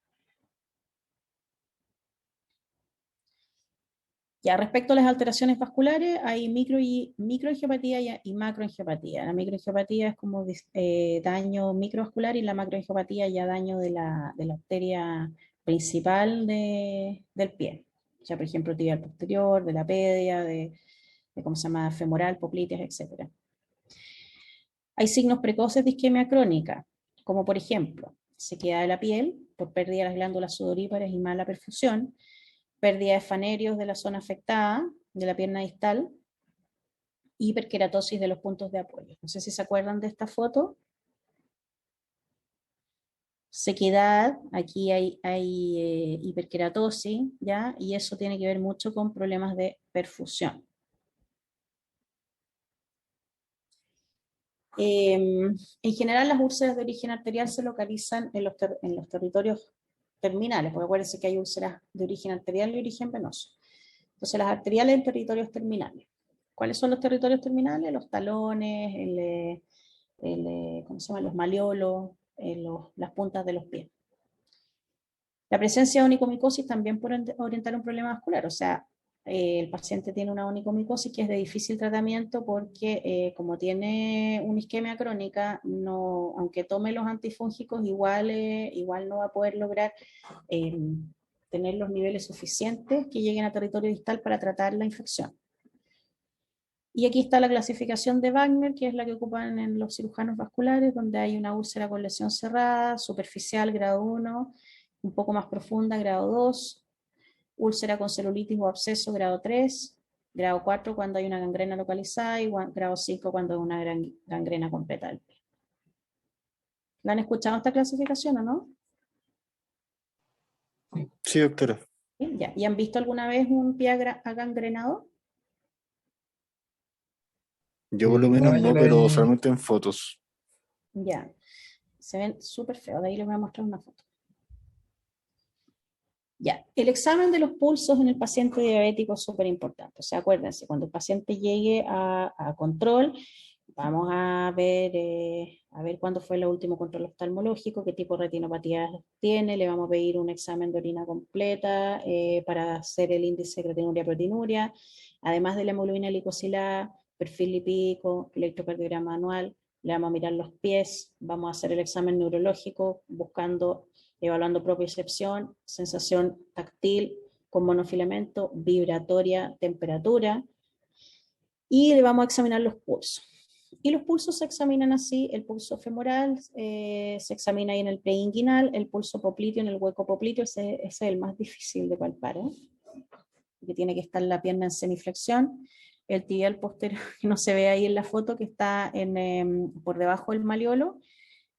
Ya, respecto a las alteraciones vasculares, hay microangiopatía y macroangiopatía. La microangiopatía es como daño microvascular y la macroangiopatía ya daño de la arteria principal del pie. O sea, por ejemplo, tibial posterior, de la pedia, de ¿cómo se llama? Femoral, popliteas, etc. Hay signos precoces de isquemia crónica, como por ejemplo, sequedad de la piel por pérdida de las glándulas sudoríparas y mala perfusión, pérdida de fanerios de la zona afectada, de la pierna distal, hiperkeratosis de los puntos de apoyo. No sé si se acuerdan de esta foto. Sequedad, aquí hay hiperkeratosis, ¿ya? Y eso tiene que ver mucho con problemas de perfusión. En general, las úlceras de origen arterial se localizan en los territorios terminales, porque acuérdense que hay úlceras de origen arterial y origen venoso. Entonces, las arteriales en territorios terminales. ¿Cuáles son los territorios terminales? Los talones, ¿cómo se llama? Los malleolos, las puntas de los pies. La presencia de onicomicosis también puede orientar un problema vascular, o sea, el paciente tiene una onicomicosis que es de difícil tratamiento porque como tiene una isquemia crónica, no, aunque tome los antifúngicos, igual no va a poder lograr tener los niveles suficientes que lleguen a territorio distal para tratar la infección. Y aquí está la clasificación de Wagner, que es la que ocupan en los cirujanos vasculares, donde hay una úlcera con lesión cerrada, superficial, grado 1, un poco más profunda, grado 2, úlcera con celulitis o absceso, grado 3, grado 4 cuando hay una gangrena localizada y grado 5 cuando hay una gangrena completa del pie. ¿La han escuchado esta clasificación o no? Sí, doctora. Bien, ya. ¿Y han visto alguna vez un pie agangrenado? Yo por lo menos yo no, lo pero he- solamente en fotos. Ya. Se ven súper feos, de ahí les voy a mostrar una foto. Ya, el examen de los pulsos en el paciente diabético es súper importante. O sea, acuérdense, cuando el paciente llegue a control, vamos a ver cuándo fue el último control oftalmológico, qué tipo de retinopatía tiene, le vamos a pedir un examen de orina completa para hacer el índice de cretinuria-proteinuria, además de la hemoglobina glicosilada, perfil lipídico, electrocardiograma anual, le vamos a mirar los pies, vamos a hacer el examen neurológico evaluando propiocepción, sensación táctil con monofilamento, vibratoria, temperatura, y le vamos a examinar los pulsos. Y los pulsos se examinan así: el pulso femoral se examina ahí en el preinguinal, el pulso popliteo en el hueco popliteo, ese es el más difícil de palpar, que tiene que estar la pierna en semiflexión, el tibial posterior, que no se ve ahí en la foto, que está por debajo del malleolo,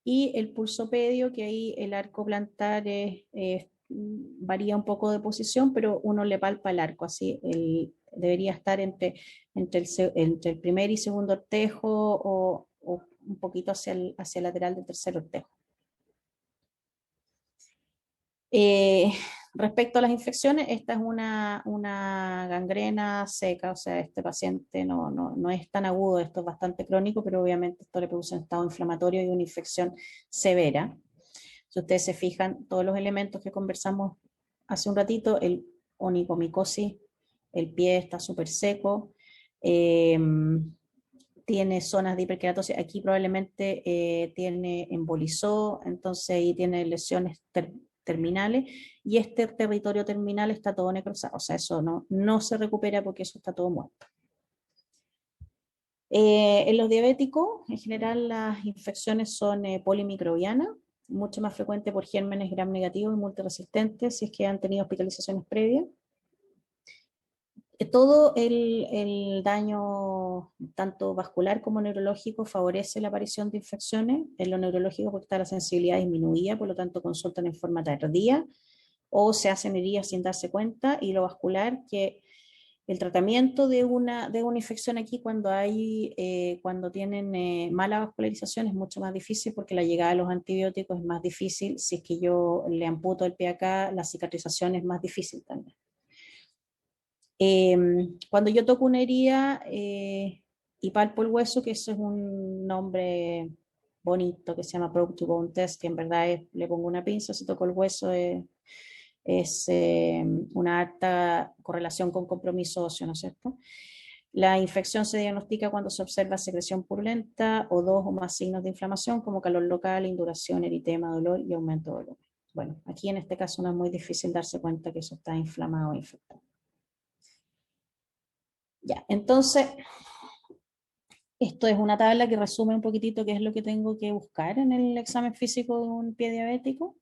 y el pulso pedio, que ahí el arco plantar varía un poco de posición, pero uno le palpa el arco, así debería estar entre el primer y segundo ortejo o un poquito hacia el lateral del tercer ortejo. Respecto a las infecciones, esta es una gangrena seca, o sea, este paciente no es tan agudo, esto es bastante crónico, pero obviamente esto le produce un estado inflamatorio y una infección severa. Si ustedes se fijan, todos los elementos que conversamos hace un ratito, el onicomicosis, el pie está súper seco, tiene zonas de hiperkeratosis, aquí probablemente tiene embolizó, entonces ahí tiene lesiones terminales, y este territorio terminal está todo necrosado, o sea, eso no se recupera porque eso está todo muerto. En los diabéticos, en general las infecciones son polimicrobianas, mucho más frecuente por gérmenes gram negativos y multiresistentes si es que han tenido hospitalizaciones previas. Todo el daño, tanto vascular como neurológico, favorece la aparición de infecciones. En lo neurológico porque está la sensibilidad disminuida, por lo tanto consultan en forma tardía o se hacen heridas sin darse cuenta, y lo vascular, que el tratamiento de una infección aquí cuando tienen mala vascularización es mucho más difícil porque la llegada de los antibióticos es más difícil. Si es que yo le amputo el pie acá, la cicatrización es más difícil también. Cuando yo toco una herida y palpo el hueso, que eso es un nombre bonito que se llama Probe to Bone Test, que en verdad le pongo una pinza, si toco el hueso es una alta correlación con compromiso óseo, ¿no es cierto? La infección se diagnostica cuando se observa secreción purulenta o dos o más signos de inflamación como calor local, induración, eritema, dolor y aumento de volumen. Bueno, aquí en este caso no es muy difícil darse cuenta que eso está inflamado o infectado. Ya, entonces, esto es una tabla que resume un poquitito qué es lo que tengo que buscar en el examen físico de un pie diabético.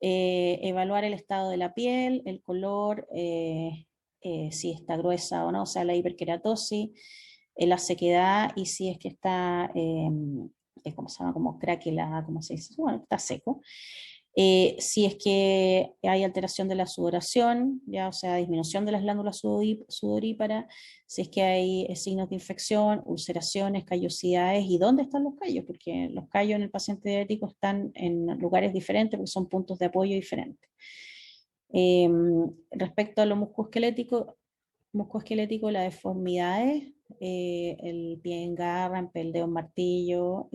Evaluar el estado de la piel, el color, si está gruesa o no, o sea, la hiperkeratosis, la sequedad y si es que está, ¿cómo se llama? Como craquelada, ¿cómo se dice? Bueno, está seco. Si es que hay alteración de la sudoración, ya, o sea, disminución de las glándulas sudoríparas, si es que hay signos de infección, ulceraciones, callosidades, y dónde están los callos, porque los callos en el paciente diabético están en lugares diferentes, porque son puntos de apoyo diferentes. Respecto a lo musculoesquelético, las deformidades, el pie en garra, el dedo en martillo,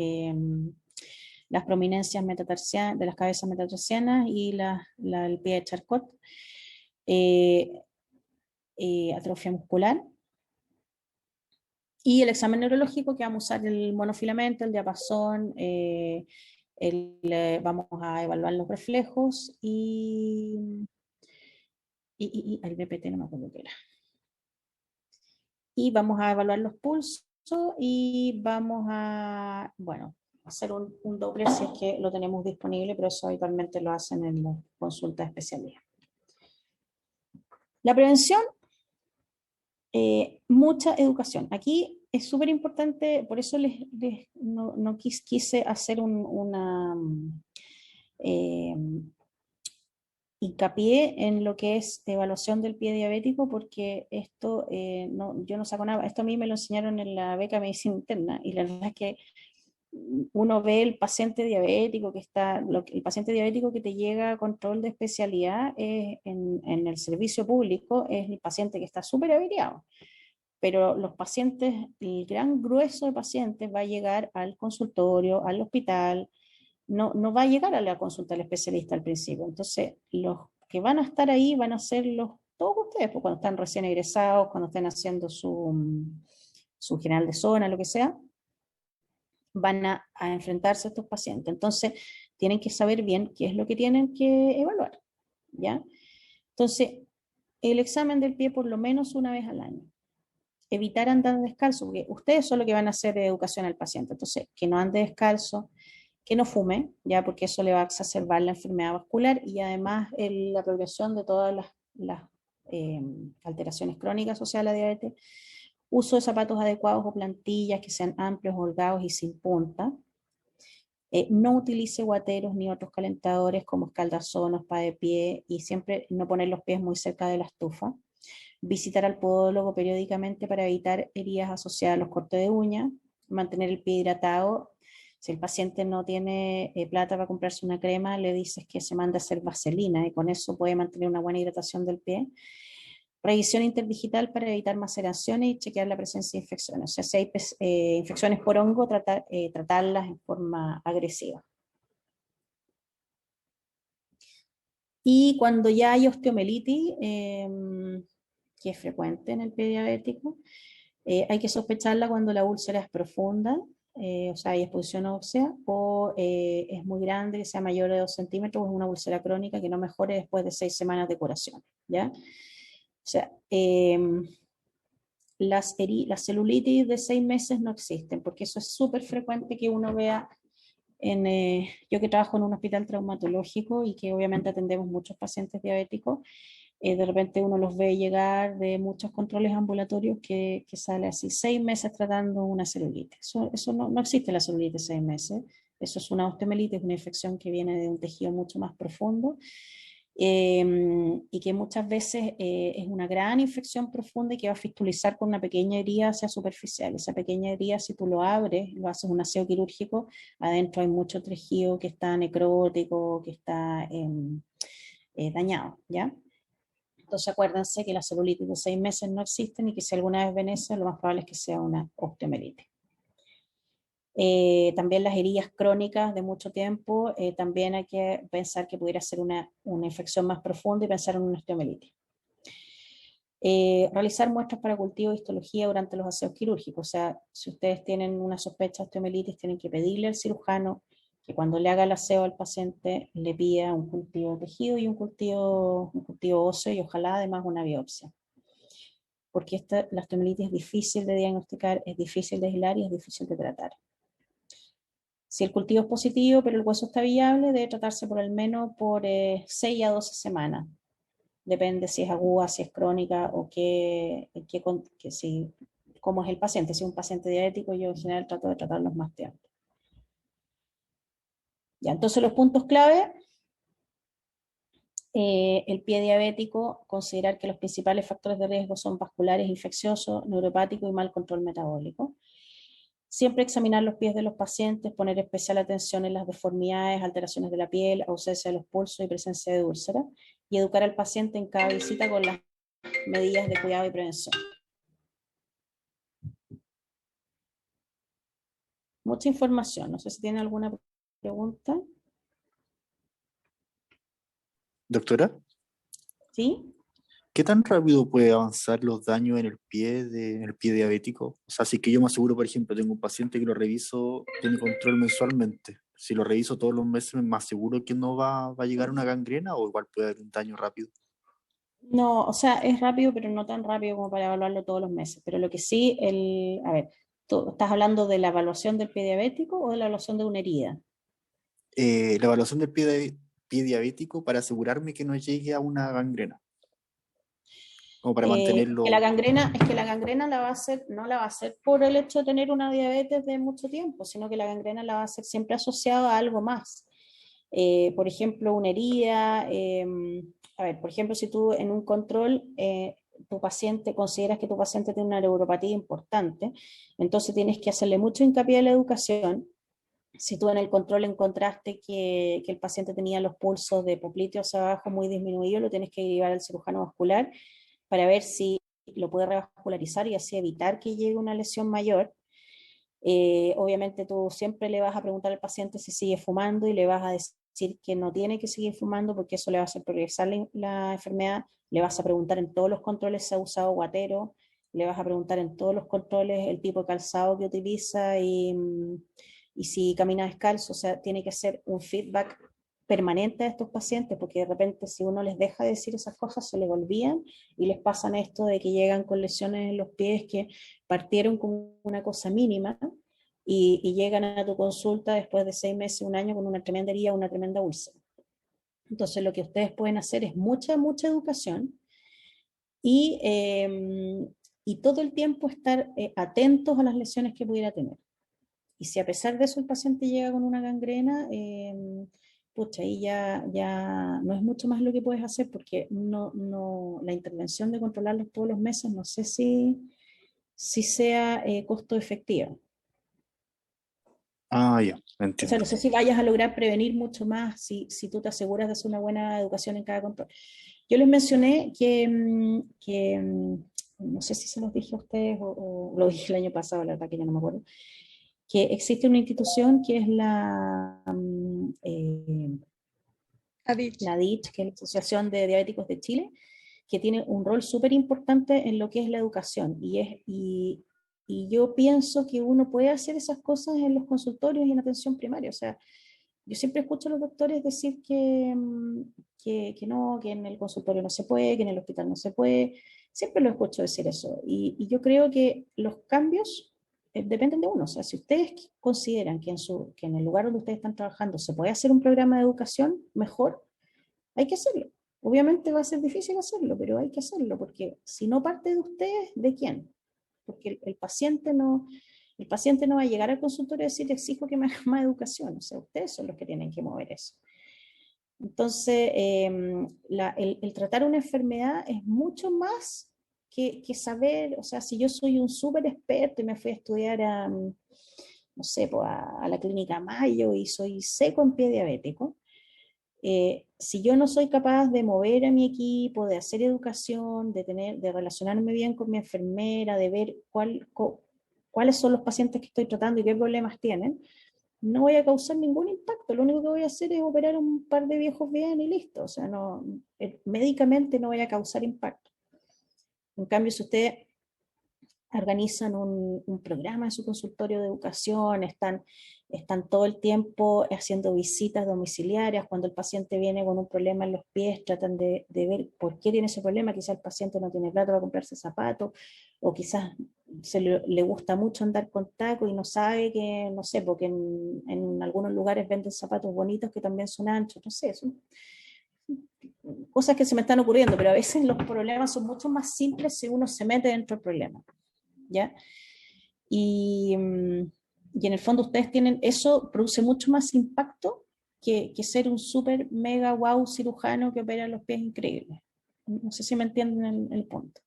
las prominencias metatarsianas, de las cabezas metatarsianas y el pie de Charcot, atrofia muscular, y el examen neurológico que vamos a usar el monofilamento, el diapasón, vamos a evaluar los reflejos y el BPT no me acuerdo qué era. Y vamos a evaluar los pulsos y vamos a, bueno, hacer un Doppler si es que lo tenemos disponible, pero eso habitualmente lo hacen en la consulta de especialidad. La prevención, mucha educación. Aquí es súper importante, por eso no quise hacer hincapié en lo que es evaluación del pie diabético, porque esto, yo no saco nada, esto a mí me lo enseñaron en la beca de medicina interna, y la verdad es que uno ve el paciente diabético el paciente diabético que te llega a control de especialidad en el servicio público, es el paciente que está súper averiado. Pero los pacientes, el gran grueso de pacientes va a llegar al consultorio, al hospital, no va a llegar a la consulta del especialista al principio. Entonces, los que van a estar ahí van a ser todos ustedes, pues, cuando están recién egresados, cuando estén haciendo su general de zona, lo que sea, van a enfrentarse a estos pacientes. Entonces, tienen que saber bien qué es lo que tienen que evaluar, ¿ya? Entonces, el examen del pie por lo menos una vez al año. Evitar andar descalzo, porque ustedes son los que van a hacer educación al paciente. Entonces, que no ande descalzo, que no fume, ya, porque eso le va a exacerbar la enfermedad vascular y además la progresión de todas las alteraciones crónicas asociadas a la diabetes. Uso de zapatos adecuados o plantillas que sean amplios, holgados y sin punta. No utilice guateros ni otros calentadores como escaldazón o spa de pie, y siempre no poner los pies muy cerca de la estufa. Visitar al podólogo periódicamente para evitar heridas asociadas a los cortes de uñas. Mantener el pie hidratado. Si el paciente no tiene plata para comprarse una crema, le dices que se manda a hacer vaselina y con eso puede mantener una buena hidratación del pie. Revisión interdigital para evitar maceraciones y chequear la presencia de infecciones. O sea, si hay infecciones por hongo, tratarlas en forma agresiva. Y cuando ya hay osteomelitis, que es frecuente en el pie diabético, hay que sospecharla cuando la úlcera es profunda, o sea, hay exposición ósea, o es muy grande, que sea mayor de 2 centímetros, o es una úlcera crónica que no mejore después de 6 semanas de curación, ¿ya? O sea, las celulitis de 6 meses no existen, porque eso es súper frecuente que uno vea yo que trabajo en un hospital traumatológico y que obviamente atendemos muchos pacientes diabéticos, de repente uno los ve llegar de muchos controles ambulatorios que sale así 6 meses tratando una celulitis. Eso no existe la celulitis 6 meses, eso es una osteomelitis, una infección que viene de un tejido mucho más profundo. Y que muchas veces es una gran infección profunda y que va a fistulizar con una pequeña herida hacia superficial. Esa pequeña herida, si tú lo abres, lo haces un aseo quirúrgico, adentro hay mucho tejido que está necrótico, que está dañado, ¿ya? Entonces acuérdense que las celulitis de 6 meses no existen y que si alguna vez ven eso, lo más probable es que sea una osteomelitis. También las heridas crónicas de mucho tiempo, también hay que pensar que pudiera ser una infección más profunda y pensar en una osteomelitis. Realizar muestras para cultivo de histología durante los aseos quirúrgicos, o sea, si ustedes tienen una sospecha de osteomelitis, tienen que pedirle al cirujano que cuando le haga el aseo al paciente le pida un cultivo de tejido y un cultivo óseo y ojalá además una biopsia. Porque la osteomelitis es difícil de diagnosticar, es difícil de aislar y es difícil de tratar. Si el cultivo es positivo, pero el hueso está viable, debe tratarse por al menos por 6 a 12 semanas. Depende si es aguda, si es crónica o cómo es el paciente. Si es un paciente diabético, yo en general trato de tratarlos más tiempo. Ya, entonces los puntos clave, el pie diabético, considerar que los principales factores de riesgo son vasculares, infecciosos, neuropáticos y mal control metabólico. Siempre examinar los pies de los pacientes, poner especial atención en las deformidades, alteraciones de la piel, ausencia de los pulsos y presencia de úlceras, y educar al paciente en cada visita con las medidas de cuidado y prevención. Mucha información, no sé si tiene alguna pregunta. Doctora, ¿Sí? ¿qué tan rápido puede avanzar los daños en en el pie diabético? O sea, si es que yo me aseguro, por ejemplo, tengo un paciente que lo reviso, tiene control mensualmente. Si lo reviso todos los meses, ¿me aseguro que no va a llegar una gangrena o igual puede haber un daño rápido? No, o sea, es rápido, pero no tan rápido como para evaluarlo todos los meses. Pero lo que sí, a ver, ¿tú estás hablando de la evaluación del pie diabético o de la evaluación de una herida? La evaluación del pie diabético para asegurarme que no llegue a una gangrena, como para Que la mantenerlo. gangrena, es que la gangrena la va a hacer, no la va a hacer por el hecho de tener una diabetes de mucho tiempo, sino que la gangrena la va a hacer siempre asociada a algo más. Por ejemplo, una herida, a ver, por ejemplo, si tú en un control, tu paciente, consideras que tu paciente tiene una neuropatía importante, entonces tienes que hacerle mucho hincapié a la educación. Si tú en el control encontraste que el paciente tenía los pulsos de popliteo hacia abajo muy disminuidos, lo tienes que llevar al cirujano vascular para ver si lo puede revascularizar y así evitar que llegue una lesión mayor. Obviamente tú siempre le vas a preguntar al paciente si sigue fumando y le vas a decir que no tiene que seguir fumando porque eso le va a hacer progresar la enfermedad. Le vas a preguntar en todos los controles si ha usado guatero, le vas a preguntar en todos los controles el tipo de calzado que utiliza y si camina descalzo. O sea, tiene que ser un feedback permanente a estos pacientes, porque de repente si uno les deja de decir esas cosas se les olvidan y les pasan esto de que llegan con lesiones en los pies que partieron con una cosa mínima y llegan a tu consulta después de 6 meses, un año con una tremenda herida, una tremenda úlcera. Entonces lo que ustedes pueden hacer es mucha educación y todo el tiempo estar atentos a las lesiones que pudiera tener. Y si a pesar de eso el paciente llega con una gangrena, pucha, ahí ya no es mucho más lo que puedes hacer porque la intervención de controlarlos todos los meses no sé si sea costo efectiva. Ah, ya, O sea, entiendo. no sé si vayas a lograr prevenir mucho más si tú te aseguras de hacer una buena educación en cada control. Yo les mencioné no sé si se los dije a ustedes o lo dije el año pasado, la verdad que ya no me acuerdo, que existe una institución que es Adich. la DICH, que es la Asociación de Diabéticos de Chile, que tiene un rol súper importante en lo que es la educación. Y yo pienso que uno puede hacer esas cosas en los consultorios y en atención primaria. O sea, yo siempre escucho a los doctores decir que no, que en el consultorio no se puede, que en el hospital no se puede. Siempre lo escucho decir eso. Y yo creo que los cambios dependen de uno. O sea, si ustedes consideran que en el lugar donde ustedes están trabajando se puede hacer un programa de educación mejor, hay que hacerlo. Obviamente va a ser difícil hacerlo, pero hay que hacerlo, porque si no parte de ustedes, ¿de quién? Porque el paciente no va a llegar al consultorio y decir, exijo que me haga más educación. O sea, ustedes son los que tienen que mover eso. Entonces, el tratar una enfermedad es mucho más que saber, o sea, si yo soy un súper experto y me fui a estudiar no sé, pues a la clínica Mayo y soy seco en pie diabético, si yo no soy capaz de mover a mi equipo, de hacer educación, de relacionarme bien con mi enfermera, de ver cuáles son los pacientes que estoy tratando y qué problemas tienen, no voy a causar ningún impacto. Lo único que voy a hacer es operar un par de viejos bien y listo. O sea, médicamente no voy a causar impacto. En cambio, si usted organizan un programa en su consultorio de educación, están todo el tiempo haciendo visitas domiciliarias, cuando el paciente viene con un problema en los pies, tratan de ver por qué tiene ese problema, quizás el paciente no tiene plata para comprarse zapatos, o quizás le gusta mucho andar con taco y no sabe que, no sé, porque en algunos lugares venden zapatos bonitos que también son anchos, no sé, son cosas que se me están ocurriendo, pero a veces los problemas son mucho más simples si uno se mete dentro del problema. ¿Ya? Y en el fondo ustedes tienen, eso produce mucho más impacto que ser un súper mega wow cirujano que opera los pies increíbles. No sé si me entienden el punto.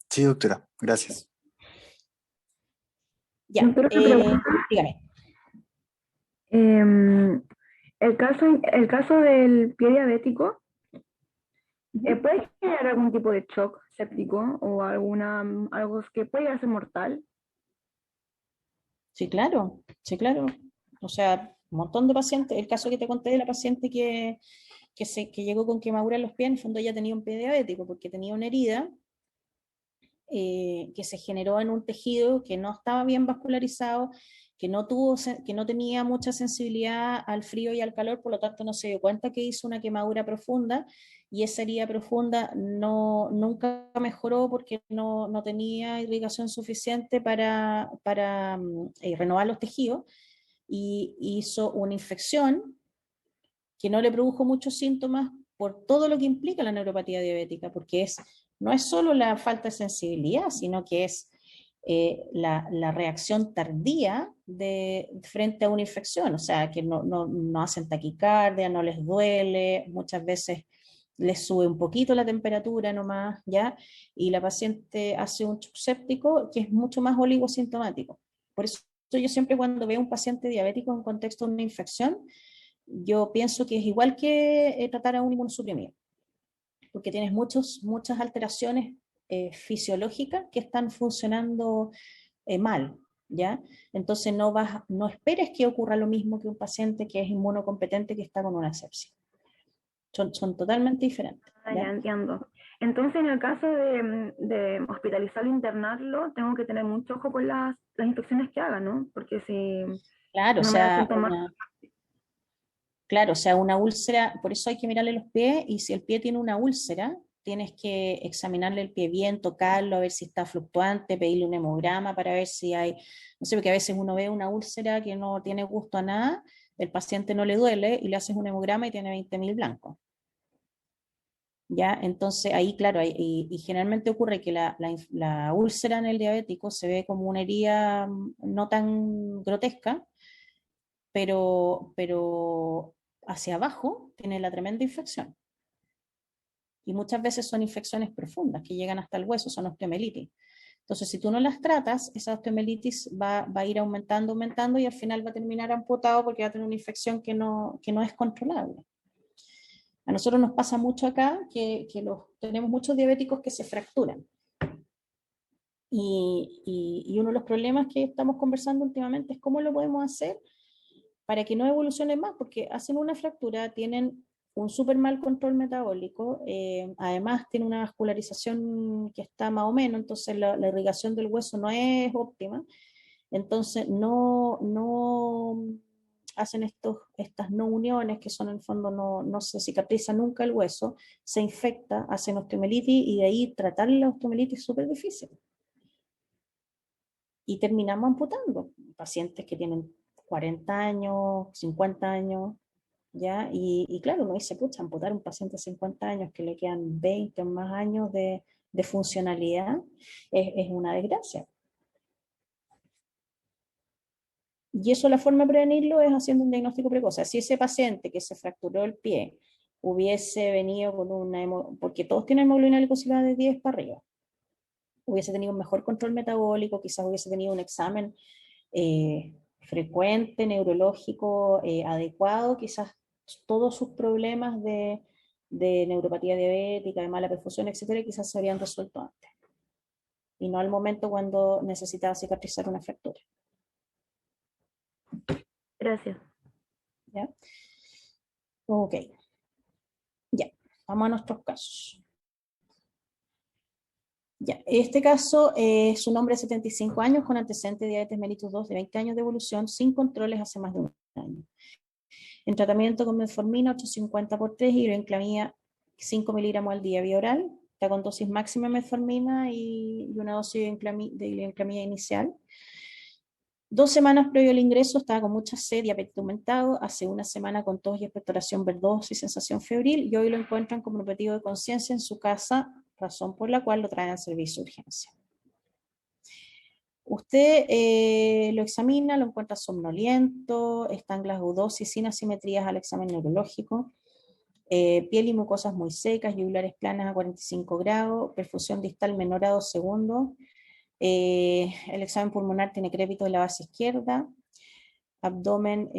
Sí, doctora, gracias. Ya, Doctora, una pregunta. dígame. El caso del pie diabético, ¿puede generar algún tipo de shock séptico o algo que puede llegar a ser mortal? Sí, claro, sí, claro. O sea, un montón de pacientes. El caso que te conté de la paciente que llegó con quemadura en los pies, en el fondo ella tenía un pie diabético porque tenía una herida que se generó en un tejido que no estaba bien vascularizado, que no tenía mucha sensibilidad al frío y al calor, por lo tanto no se dio cuenta que hizo una quemadura profunda, y esa herida profunda nunca mejoró porque no tenía irrigación suficiente para renovar los tejidos, y hizo una infección que no le produjo muchos síntomas por todo lo que implica la neuropatía diabética, porque no es solo la falta de sensibilidad, sino que es la reacción tardía frente a una infección, o sea, que no hacen taquicardia, no les duele, muchas veces les sube un poquito la temperatura nomás, ¿ya? Y la paciente hace un shock séptico que es mucho más oligosintomático. Por eso yo siempre cuando veo a un paciente diabético en contexto de una infección, yo pienso que es igual que tratar a un inmunosuprimido, porque tienes muchas alteraciones fisiológicas que están funcionando mal, ¿ya? Entonces no esperes que ocurra lo mismo que un paciente que es inmunocompetente que está con una sepsis. Son totalmente diferentes. Ya entiendo. Entonces, en el caso de hospitalizarlo, internarlo, tengo que tener mucho ojo con las infecciones que haga, ¿no? Porque si Claro, o no me da sea, síntomas, claro, o sea, una úlcera, por eso hay que mirarle los pies, y si el pie tiene una úlcera, tienes que examinarle el pie bien, tocarlo, a ver si está fluctuante, pedirle un hemograma para ver si hay, no sé, porque a veces uno ve una úlcera que no tiene gusto a nada, el paciente no le duele y le haces un hemograma y tiene 20.000 blancos. ¿Ya? Entonces ahí, claro, y generalmente ocurre que la úlcera en el diabético se ve como una herida no tan grotesca, pero hacia abajo tiene la tremenda infección. Y muchas veces son infecciones profundas que llegan hasta el hueso, son osteomelitis. Entonces, si tú no las tratas, esa osteomielitis va a ir aumentando, aumentando, y al final va a terminar amputado porque va a tener una infección que no es controlable. A nosotros nos pasa mucho acá que tenemos muchos diabéticos que se fracturan. Y uno de los problemas que estamos conversando últimamente es cómo lo podemos hacer para que no evolucione más, porque hacen una fractura, tienen un súper mal control metabólico, además tiene una vascularización que está más o menos, entonces la irrigación del hueso no es óptima, entonces no hacen estas no uniones, que son en el fondo no se cicatriza nunca el hueso, se infecta, hacen osteomielitis, y de ahí tratar la osteomielitis es súper difícil. Y terminamos amputando pacientes que tienen 40 años, 50 años, ¿ya? Y claro, uno dice, pucha, amputar a un paciente de 50 años que le quedan 20 o más años de funcionalidad es una desgracia. Y eso, la forma de prevenirlo es haciendo un diagnóstico precoz. O sea, si ese paciente que se fracturó el pie hubiese venido con porque todos tienen hemoglobina glicosilada de 10 para arriba, hubiese tenido un mejor control metabólico, quizás hubiese tenido un examen frecuente, neurológico, adecuado, quizás todos sus problemas de neuropatía diabética, de mala perfusión, etcétera, quizás se habrían resuelto antes. Y no al momento cuando necesitaba cicatrizar una fractura. Gracias. ¿Ya? Ok. Ya, vamos a nuestros casos. Ya, este caso es un hombre de 75 años con antecedente de diabetes mellitus 2 de 20 años de evolución, sin controles hace más de un año. En tratamiento con metformina 850/3 y hidroenclamida 5 miligramos al día vía oral, está con dosis máxima de metformina y una dosis de hidroenclamida inicial. 2 semanas previo al ingreso estaba con mucha sed y apetito aumentado, hace una semana con tos y expectoración verdosa y sensación febril, y hoy lo encuentran comprometido de conciencia en su casa, razón por la cual lo traen al servicio de urgencia. Usted lo examina, lo encuentra somnoliento, está en glasgodosis sin asimetrías al examen neurológico, piel y mucosas muy secas, yugulares planas a 45 grados, perfusión distal menor a 2 segundos, el examen pulmonar tiene crépito de la base izquierda, abdomen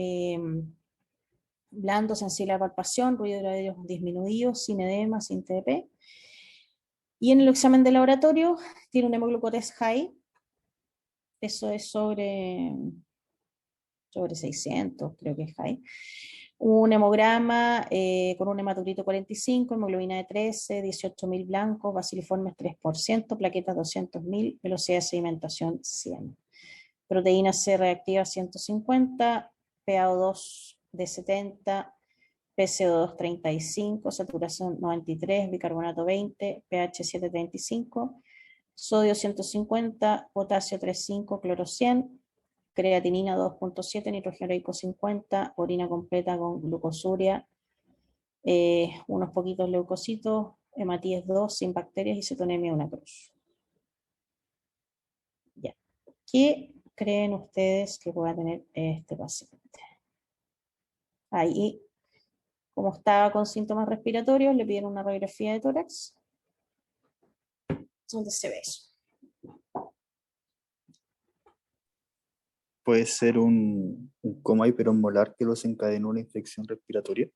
blando, sensible a la palpación, ruido de labios disminuido, sin edema, sin TDP. Y en el examen de laboratorio tiene un hemoglucotest high, eso es sobre 600, creo que es high. Un hemograma con un hematocrito 45, hemoglobina de 13, 18.000 blancos, baciliformes 3%, plaquetas 200.000, velocidad de sedimentación 100. Proteína C reactiva 150, PaO2 de 70, PCO2 35, saturación 93, bicarbonato 20, pH 735, sodio 150, potasio 3,5, cloro 100, creatinina 2,7, nitrógeno ureico 50, orina completa con glucosuria, unos poquitos leucocitos, hematíes 2 sin bacterias y cetonemia 1 cruz. Ya. ¿Qué creen ustedes que pueda tener este paciente? Ahí, como estaba con síntomas respiratorios, le pidieron una radiografía de tórax, donde se ve eso. Puede ser un coma hiperosmolar que lo desencadenó una infección respiratoria.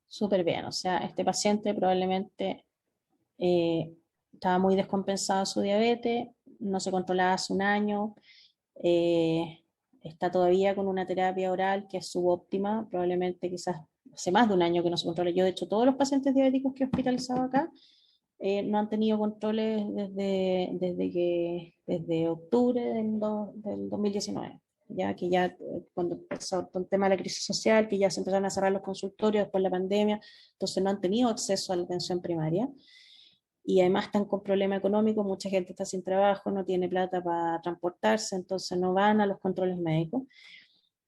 Súper bien, o sea, este paciente probablemente estaba muy descompensado su diabetes, no se controlaba hace un año, está todavía con una terapia oral que es subóptima, probablemente quizás hace más de un año que no se controla. Yo, de hecho, todos los pacientes diabéticos que he hospitalizado acá no han tenido controles desde octubre del 2019, ya que ya cuando empezó el tema de la crisis social, que ya se empezaron a cerrar los consultorios después de la pandemia, entonces no han tenido acceso a la atención primaria. Y además están con problema económico, mucha gente está sin trabajo, no tiene plata para transportarse, entonces no van a los controles médicos.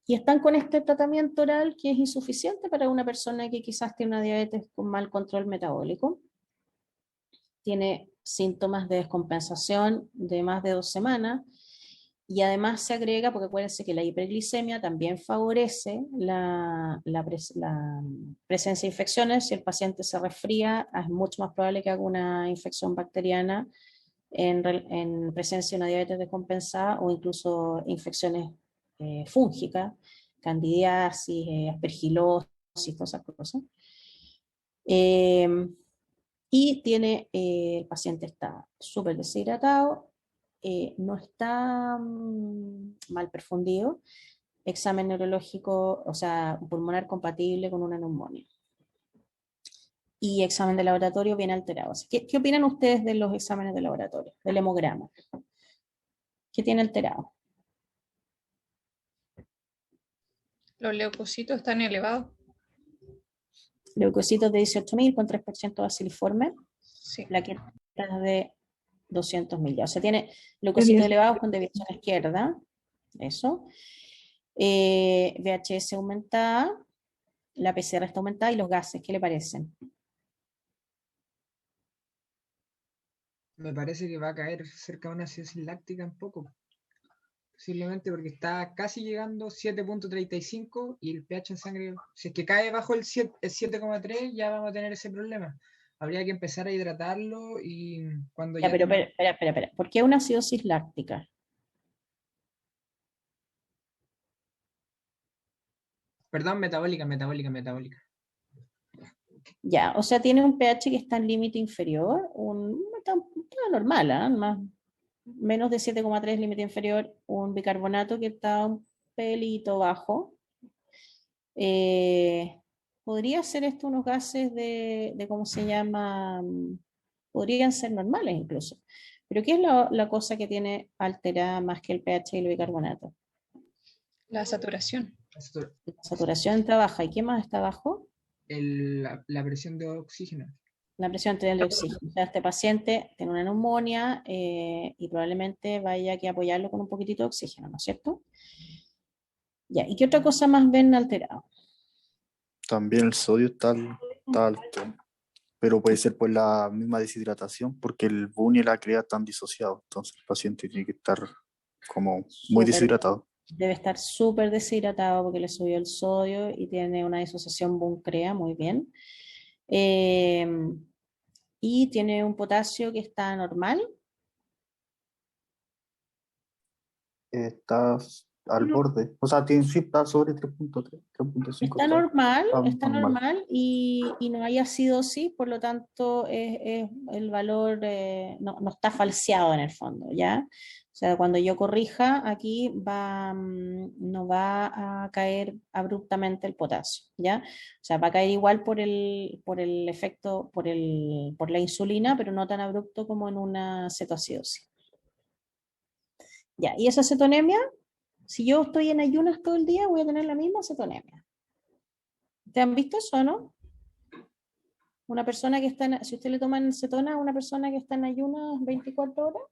Y están con este tratamiento oral que es insuficiente para una persona que quizás tiene una diabetes con mal control metabólico. Tiene síntomas de descompensación de más de 2 semanas, y además se agrega, porque acuérdense que la hiperglicemia también favorece la presencia de infecciones. Si el paciente se resfría, es mucho más probable que haga una infección bacteriana en presencia de una diabetes descompensada o incluso infecciones fúngicas, candidiasis, aspergilosis, todas esas cosas. Y el paciente está súper deshidratado, no está mal perfundido, examen neurológico, o sea, pulmonar compatible con una neumonía. Y examen de laboratorio bien alterado. ¿Qué opinan ustedes de los exámenes de laboratorio, del hemograma? ¿Qué tiene alterado? Los leucocitos están elevados. Leucocitos de 18.000 con 3% de aciliforme, Sí. plaquetas de 200.000 ya. O sea, tiene leucocitos elevados con deviación izquierda, eso. VHS aumentada, la PCR está aumentada y los gases, ¿qué le parecen? Me parece que va a caer cerca de una acidosis láctica un poco. Posiblemente porque está casi llegando 7.35 y el pH en sangre, si es que cae bajo el 7,3, ya vamos a tener ese problema. Habría que empezar a hidratarlo y cuando Ya, ya... pero espera. ¿Por qué una acidosis láctica? Perdón, metabólica. Ya, o sea, tiene un pH que está en límite inferior, está normal, ¿eh? Menos de 7,3 límite inferior, un bicarbonato que está un pelito bajo. Podría ser esto unos gases de ¿cómo se llama? Podrían ser normales incluso. Pero ¿qué es la cosa que tiene alterada más que el pH y el bicarbonato? La saturación. La saturación está baja. ¿Y qué más está bajo? La presión de oxígeno. La presión arterial de oxígeno. O sea, este paciente tiene una neumonía y probablemente vaya que apoyarlo con un poquitito de oxígeno, ¿no es cierto? Ya, ¿y qué otra cosa más ven alterado? También el sodio está alto, pero puede ser por la misma deshidratación, porque el BUN y la CREA están disociados, entonces el paciente tiene que estar como muy deshidratado. Debe estar súper deshidratado porque le subió el sodio y tiene una disociación BUN-CREA, muy bien. Y tiene un potasio que está normal. Está al borde, o sea, sí está sobre 3.3, 3.5. Está normal y no hay acidosis, por lo tanto el valor no está falseado en el fondo, ¿ya? O sea, cuando yo corrija aquí no va a caer abruptamente el potasio, ¿ya? O sea, va a caer igual por el efecto, por la insulina, pero no tan abrupto como en una cetoacidosis. Ya, ¿y esa cetonemia? Si yo estoy en ayunas todo el día, voy a tener la misma cetonemia. ¿Te han visto eso, no? Una persona que está, si usted le toman cetona a una persona que está en ayunas 24 horas,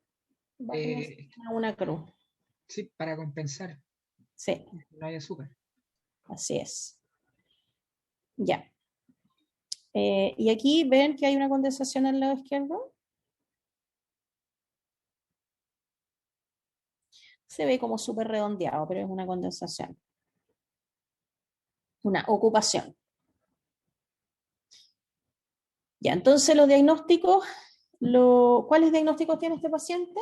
va a tener una cruz. Sí, para compensar. Sí. No hay azúcar. Así es. Ya. Y aquí ven que hay una condensación al lado izquierdo. Se ve como súper redondeado, pero es una condensación. Una ocupación. Ya, entonces los diagnósticos, ¿cuáles diagnósticos tiene este paciente?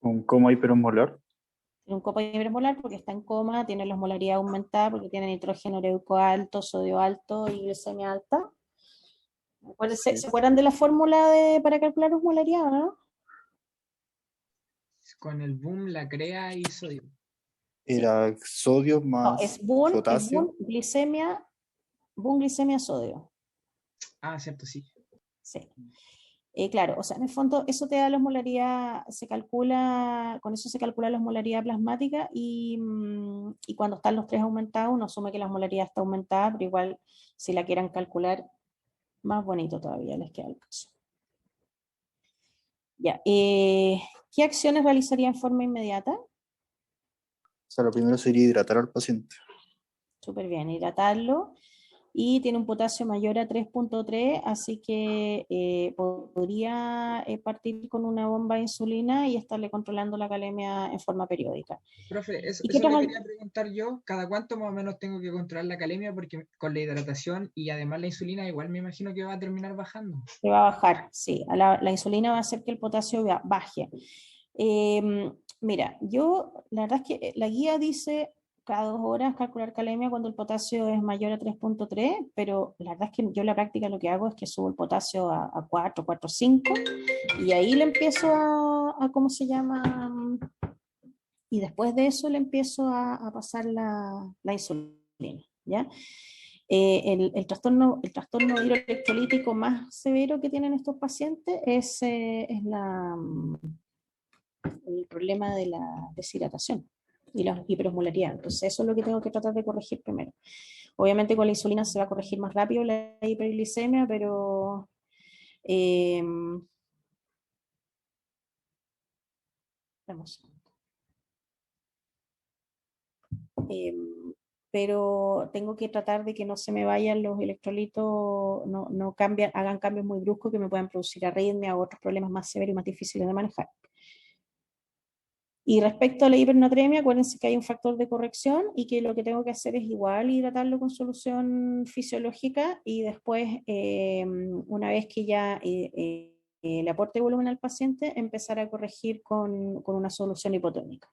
¿Un coma hiperosmolar? Tiene un copa hipermolar porque está en coma, tiene la osmolaridad aumentada porque tiene nitrógeno ureico alto, sodio alto y glicemia alta. ¿Se acuerdan de la fórmula para calcular osmolaridad, no? Con el BUN, la CREA y sodio. Era sodio No, más es BUN, potasio. glicemia, sodio. Ah, cierto, sí. Sí. Claro, o sea, en el fondo eso te da la osmolaridad, con eso se calcula la osmolaridad plasmática y cuando están los tres aumentados uno asume que la osmolaridad está aumentada, pero igual si la quieran calcular, más bonito todavía les queda el caso. Ya, ¿qué acciones realizaría en forma inmediata? O sea, lo primero sería hidratar al paciente. Súper bien, hidratarlo. y tiene un potasio mayor a 3.3, así que podría partir con una bomba de insulina y estarle controlando la calemia en forma periódica. Profe, eso, ¿Y qué eso le otras quería preguntar yo, ¿cada cuánto más o menos tengo que controlar la calemia? Porque con la hidratación y además la insulina igual me imagino que va a terminar bajando. Se va a bajar? Sí, la insulina va a hacer que el potasio baje. Mira, la verdad es que la guía dice cada 2 horas calcular calemia cuando el potasio es mayor a 3.3, pero la verdad es que yo en la práctica lo que hago es que subo el potasio a 4, 4,5 y ahí le empiezo ¿cómo se llama? Y después de eso le empiezo a pasar la insulina, ¿ya? El trastorno hidroelectrolítico más severo que tienen estos pacientes es el problema de la deshidratación y la hiperosmolaridad. Entonces eso es lo que tengo que tratar de corregir primero. Obviamente con la insulina se va a corregir más rápido la hiperglicemia, pero vamos. Pero tengo que tratar de que no se me vayan los electrolitos, no hagan cambios muy bruscos que me puedan producir arritmia o otros problemas más severos y más difíciles de manejar. Y respecto a la hipernatremia, acuérdense que hay un factor de corrección y que lo que tengo que hacer es igual hidratarlo con solución fisiológica y después, una vez que ya le aporte volumen al paciente, empezar a corregir con una solución hipotónica.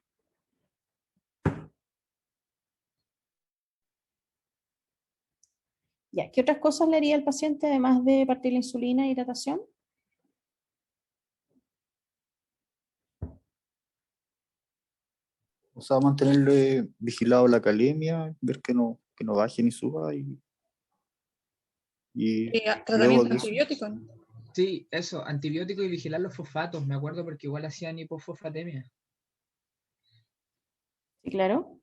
Ya, ¿qué otras cosas le haría al paciente además de partir la insulina e hidratación? O sea, mantenerle vigilado la calemia, ver que no baje ni suba y luego Tratamiento de eso, antibiótico, ¿no? Sí, eso, antibiótico y vigilar los fosfatos, me acuerdo porque igual hacían hipofosfatemia. Sí, claro.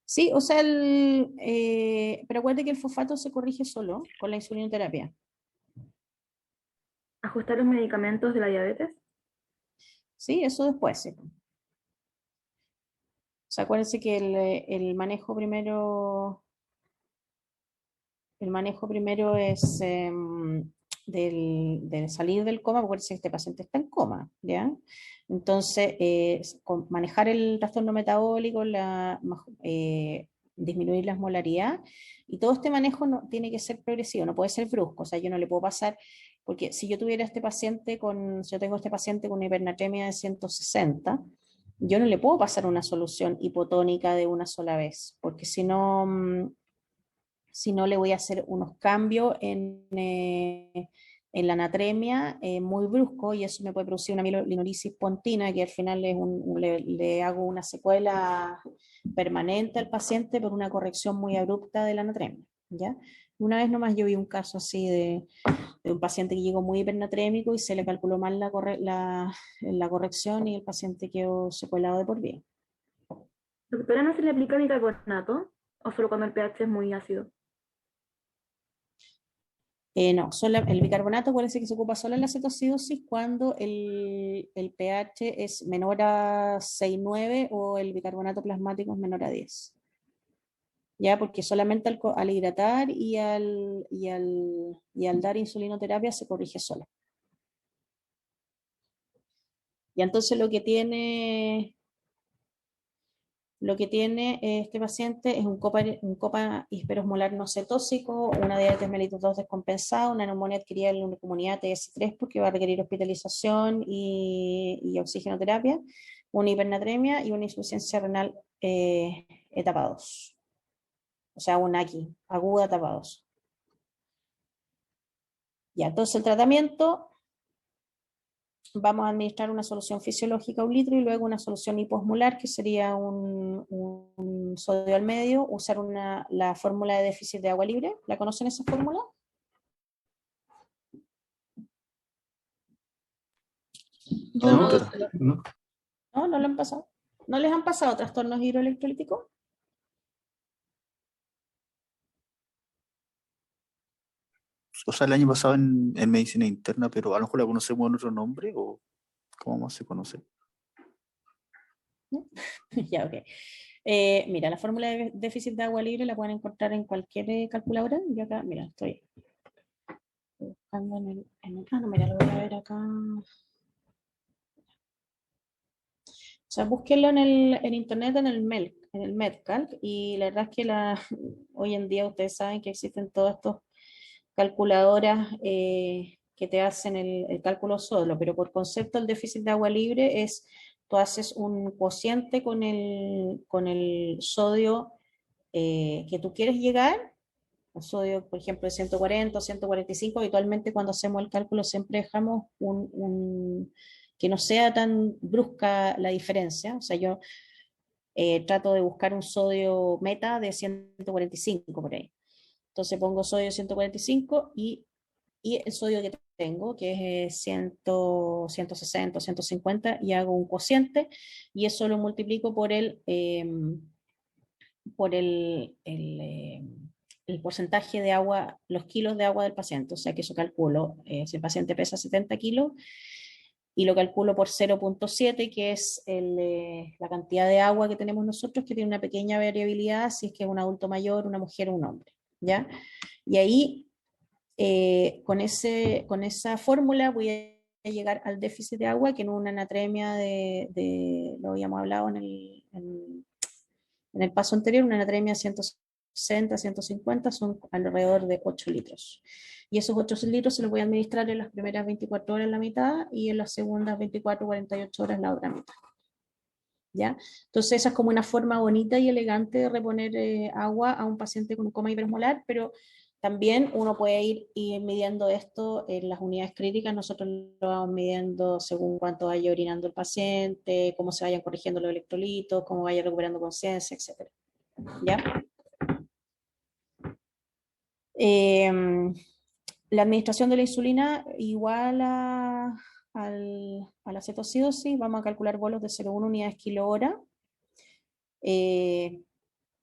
Sí, o sea, pero acuérdate que el fosfato se corrige solo con la insulinoterapia. Ajustar los medicamentos de la diabetes. Sí, eso después. Sí. O sea, acuérdense que el manejo primero es del salir del coma, porque este paciente está en coma, ¿ya? Entonces, manejar el trastorno metabólico, disminuir la osmolaridad, y todo este manejo tiene que ser progresivo, no puede ser brusco, o sea, yo no le puedo pasar, porque si yo tuviera si yo tengo este paciente con una hipernatremia de 160, yo no le puedo pasar una solución hipotónica de una sola vez, porque si no le voy a hacer unos cambios en la anatremia muy brusco y eso me puede producir una mielolinolisis pontina que al final le hago una secuela permanente al paciente por una corrección muy abrupta de la anatremia, ¿ya? Una vez nomás yo vi un caso así de un paciente que llegó muy hipernatrémico y se le calculó mal la corrección y el paciente quedó secuelado de por vida. Doctora, ¿no se le aplica bicarbonato o solo cuando el pH es muy ácido? No, el bicarbonato acuérdense que se ocupa solo en la cetoacidosis cuando el pH es menor a 6,9 o el bicarbonato plasmático es menor a 10. Ya, porque solamente al hidratar y al dar insulinoterapia se corrige sola. Y entonces lo que tiene este paciente es un copa hiperosmolar no cetóxico, una diabetes mellitus 2 descompensada, una neumonía adquirida en la comunidad TS3 porque va a requerir hospitalización y oxigenoterapia, una hipernatremia y una insuficiencia renal etapa 2. O sea, una aquí, aguda etapa 2. Ya, entonces el tratamiento, vamos a administrar una solución fisiológica 1 litro y luego una solución hiposmolar que sería un sodio al medio, usar la fórmula de déficit de agua libre. ¿La conocen esa fórmula? no, doctora. No. ¿No lo han pasado? ¿No les han pasado trastornos hidroelectrolíticos? O sea, el año pasado en medicina interna, pero a lo mejor la conocemos en otro nombre o cómo más se conoce. Ya, ok. Mira, la fórmula de déficit de agua libre la pueden encontrar en cualquier calculadora. Yo acá, mira, estoy buscando no, mira, lo voy a ver acá. O sea, búsquenlo en internet, en el Medcalc, y la verdad es que hoy en día ustedes saben que existen todas estas calculadoras que te hacen el cálculo solo, pero por concepto el déficit de agua libre es, tú haces un cociente con el sodio que tú quieres llegar, el sodio, por ejemplo, de 140 o 145, habitualmente cuando hacemos el cálculo siempre dejamos que no sea tan brusca la diferencia, o sea, yo trato de buscar un sodio meta de 145 por ahí. Entonces pongo sodio 145 y el sodio que tengo, que es 160, 150, y hago un cociente, y eso lo multiplico por el porcentaje de agua, los kilos de agua del paciente. O sea que eso calculo, si el paciente pesa 70 kilos, y lo calculo por 0,7, que es la cantidad de agua que tenemos nosotros, que tiene una pequeña variabilidad si es que es un adulto mayor, una mujer o un hombre, ¿ya? Y ahí, con esa fórmula voy a llegar al déficit de agua, que en una anatremia lo habíamos hablado en el paso anterior, una anatremia 160, 150 son alrededor de 8 litros. Y esos 8 litros se los voy a administrar en las primeras 24 horas la mitad, y en las segundas 24, 48 horas la otra mitad. ¿Ya? Entonces esa es como una forma bonita y elegante de reponer agua a un paciente con coma hiperosmolar, pero también uno puede ir midiendo esto en las unidades críticas. Nosotros lo vamos midiendo según cuánto vaya orinando el paciente, cómo se vayan corrigiendo los electrolitos, cómo vaya recuperando conciencia, etc. ¿Ya? La administración de la insulina igual a la cetocidosis, vamos a calcular bolos de 0,1 unidades kilo hora.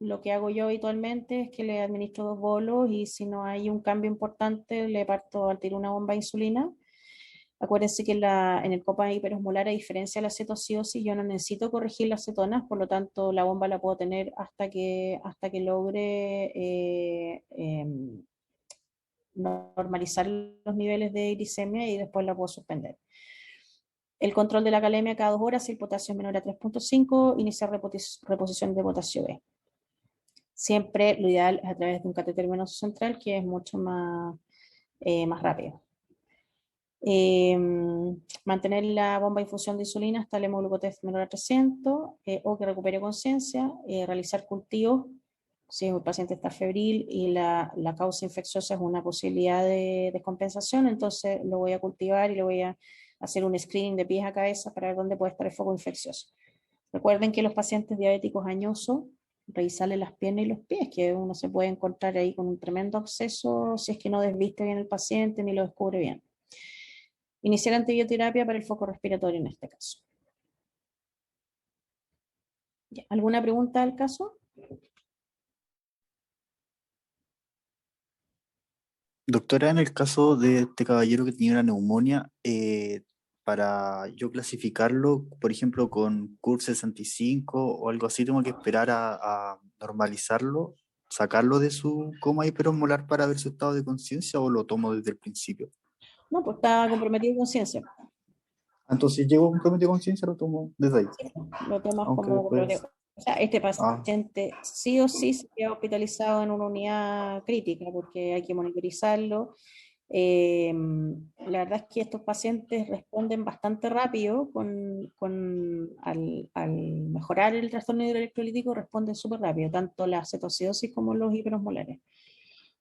Lo que hago yo habitualmente es que le administro 2 bolos, y si no hay un cambio importante le parto al tiro una bomba de insulina. Acuérdense que en el coma hiperosmolar, a diferencia de la cetocidosis, yo no necesito corregir las cetonas, por lo tanto la bomba la puedo tener hasta que logre normalizar los niveles de glicemia, y después la puedo suspender. El control de la calemia cada 2 horas, si el potasio es menor a 3,5, iniciar reposición de potasio B. Siempre lo ideal es a través de un catéter venoso central, que es mucho más rápido. Mantener la bomba de infusión de insulina hasta el hemoglucotest menor a 300, o que recupere conciencia. Realizar cultivos si el paciente está febril y la causa infecciosa es una posibilidad de descompensación, entonces lo voy a cultivar y le voy a hacer un screening de pies a cabeza para ver dónde puede estar el foco infeccioso. Recuerden que los pacientes diabéticos añosos, revisarle las piernas y los pies, que uno se puede encontrar ahí con un tremendo absceso si es que no desviste bien el paciente ni lo descubre bien. Iniciar antibioterapia para el foco respiratorio en este caso. ¿Alguna pregunta al caso? Doctora, en el caso de este caballero que tenía una neumonía, para yo clasificarlo, por ejemplo, con CUR 65 o algo así, tengo que esperar a normalizarlo, sacarlo de su coma hiperosmolar para ver su estado de conciencia, o lo tomo desde el principio. No, pues está comprometido con conciencia. Entonces, llego comprometido de conciencia, lo tomo desde ahí. Lo tomas Aunque como después- comprometido. O sea, este paciente sí o sí se queda hospitalizado en una unidad crítica, porque hay que monitorizarlo. La verdad es que estos pacientes responden bastante rápido al mejorar el trastorno hidroelectrolítico, responden súper rápido, tanto la cetocidosis como los hiperosmolares.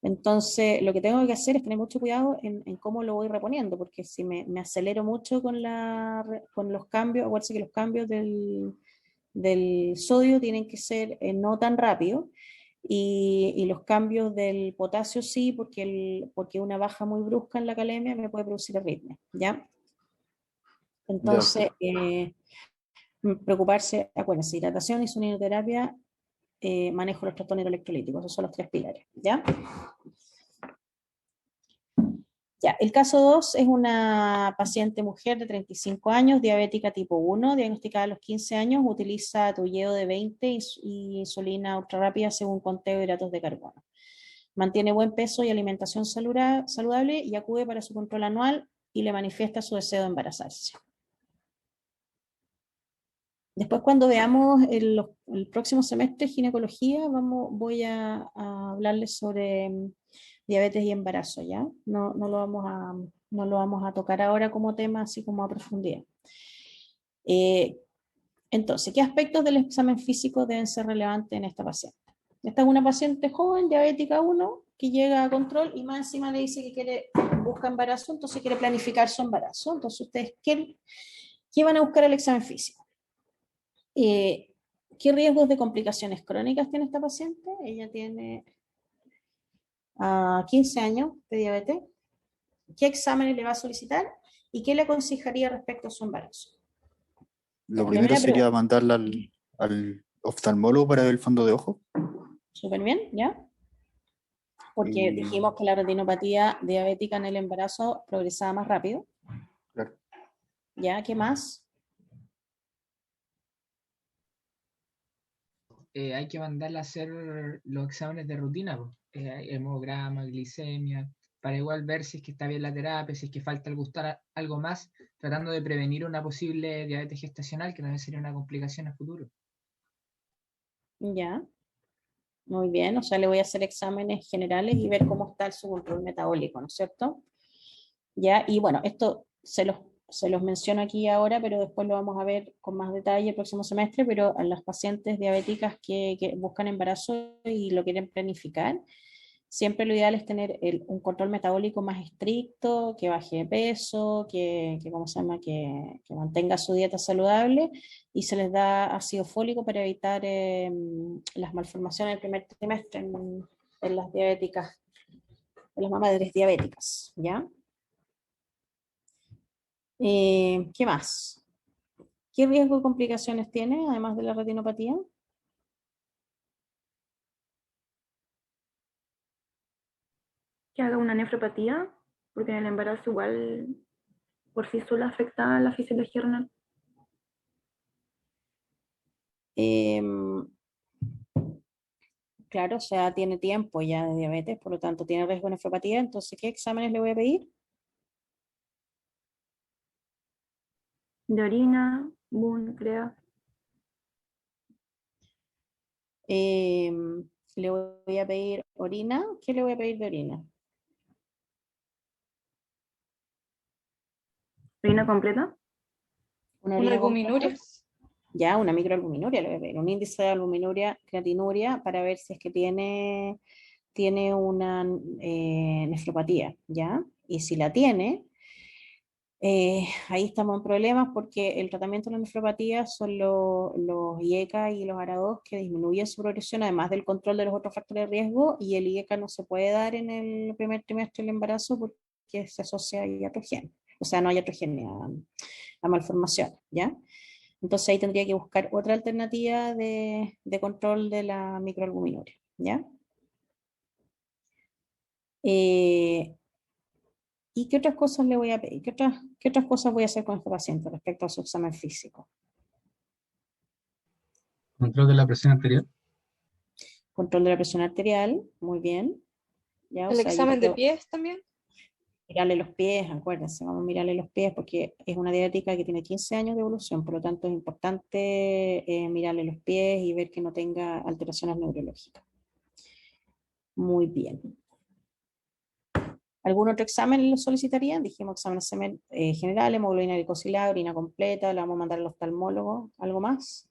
Entonces, lo que tengo que hacer es tener mucho cuidado en cómo lo voy reponiendo, porque si me acelero mucho con los cambios, acuérdense que los cambios del sodio tienen que ser no tan rápidos, y los cambios del potasio sí, porque una baja muy brusca en la calemia me puede producir arritmia, ¿ya? Entonces, preocuparse, acuérdense, hidratación, insulinoterapia, manejo los trastornos electrolíticos, esos son los 3 pilares, ¿ya? Ya, el caso 2 es una paciente mujer de 35 años, diabética tipo 1, diagnosticada a los 15 años, utiliza Toujeo de 20 y insulina ultrarrápida según conteo de hidratos de carbono. Mantiene buen peso y alimentación saludable y acude para su control anual y le manifiesta su deseo de embarazarse. Después, cuando veamos el próximo semestre ginecología, voy a hablarles sobre diabetes y embarazo, ¿ya? No lo vamos a tocar ahora como tema, así como a profundidad. Entonces, ¿qué aspectos del examen físico deben ser relevantes en esta paciente? Esta es una paciente joven, diabética 1, que llega a control y más encima le dice que busca embarazo, entonces quiere planificar su embarazo. Entonces, ¿ustedes qué van a buscar el examen físico? ¿Qué riesgos de complicaciones crónicas tiene esta paciente? Ella tiene 15 años de diabetes. ¿Qué exámenes le va a solicitar? ¿Y qué le aconsejaría respecto a su embarazo? Lo La primero primera sería pregunta. mandarla al oftalmólogo para ver el fondo de ojo. Súper bien, ¿ya? Porque dijimos que la retinopatía diabética en el embarazo progresaba más rápido. Claro. ¿Ya? ¿Qué más? Hay que mandarla a hacer los exámenes de rutina, po. Hemograma, glicemia, para igual ver si es que está bien la terapia, si es que falta algo más, tratando de prevenir una posible diabetes gestacional, que también sería una complicación a futuro. ¿Ya? Muy bien, o sea, le voy a hacer exámenes generales y ver cómo está su control metabólico, ¿no es cierto? ¿Ya? Y bueno, esto se los menciono aquí ahora, pero después lo vamos a ver con más detalle el próximo semestre, pero a las pacientes diabéticas que buscan embarazo y lo quieren planificar, siempre lo ideal es tener un control metabólico más estricto, que baje de peso, ¿cómo se llama? Que mantenga su dieta saludable y se les da ácido fólico para evitar las malformaciones del primer trimestre en las diabéticas, en las madres diabéticas, ¿ya? ¿Qué más? ¿Qué riesgo de complicaciones tiene, además de la retinopatía? Que haga una nefropatía, porque en el embarazo igual por sí sola afecta a la fisiología renal. Claro, o sea, tiene tiempo ya de diabetes, por lo tanto tiene riesgo de nefropatía, entonces, ¿qué exámenes le voy a pedir? De orina, BUN, CREA. Le voy a pedir orina. ¿Qué le voy a pedir de orina? Orina completa. Una Una orina completa. albuminuria. Ya, una microalbuminuria le voy a pedir, un índice de albuminuria, creatinuria, para ver si es que tiene una nefropatía, ¿ya? Y si la tiene, ahí estamos en problemas porque el tratamiento de la nefropatía son los IECA y los ARA2 que disminuyen su progresión, además del control de los otros factores de riesgo, y el IECA no se puede dar en el primer trimestre del embarazo porque se asocia a iatrogenia, o sea, no a iatrogenia, a malformación, ¿ya? Entonces ahí tendría que buscar otra alternativa de control de la microalbuminuria, ¿ya? ¿Y qué otras cosas le voy a pedir? ¿Qué otras cosas voy a hacer con este paciente respecto a su examen físico? Control de la presión arterial. Control de la presión arterial, muy bien. ¿Ya? O El sea, yo examen de quiero pies también. mirarle los pies, acuérdense, vamos a mirarle los pies porque es una diabética que tiene 15 años de evolución, por lo tanto es importante mirarle los pies y ver que no tenga alteraciones neurológicas. Muy bien. ¿Algún otro examen lo solicitarían? Dijimos exámenes generales, hemoglobina glicosilada, orina completa, le vamos a mandar al oftalmólogo. ¿Algo más?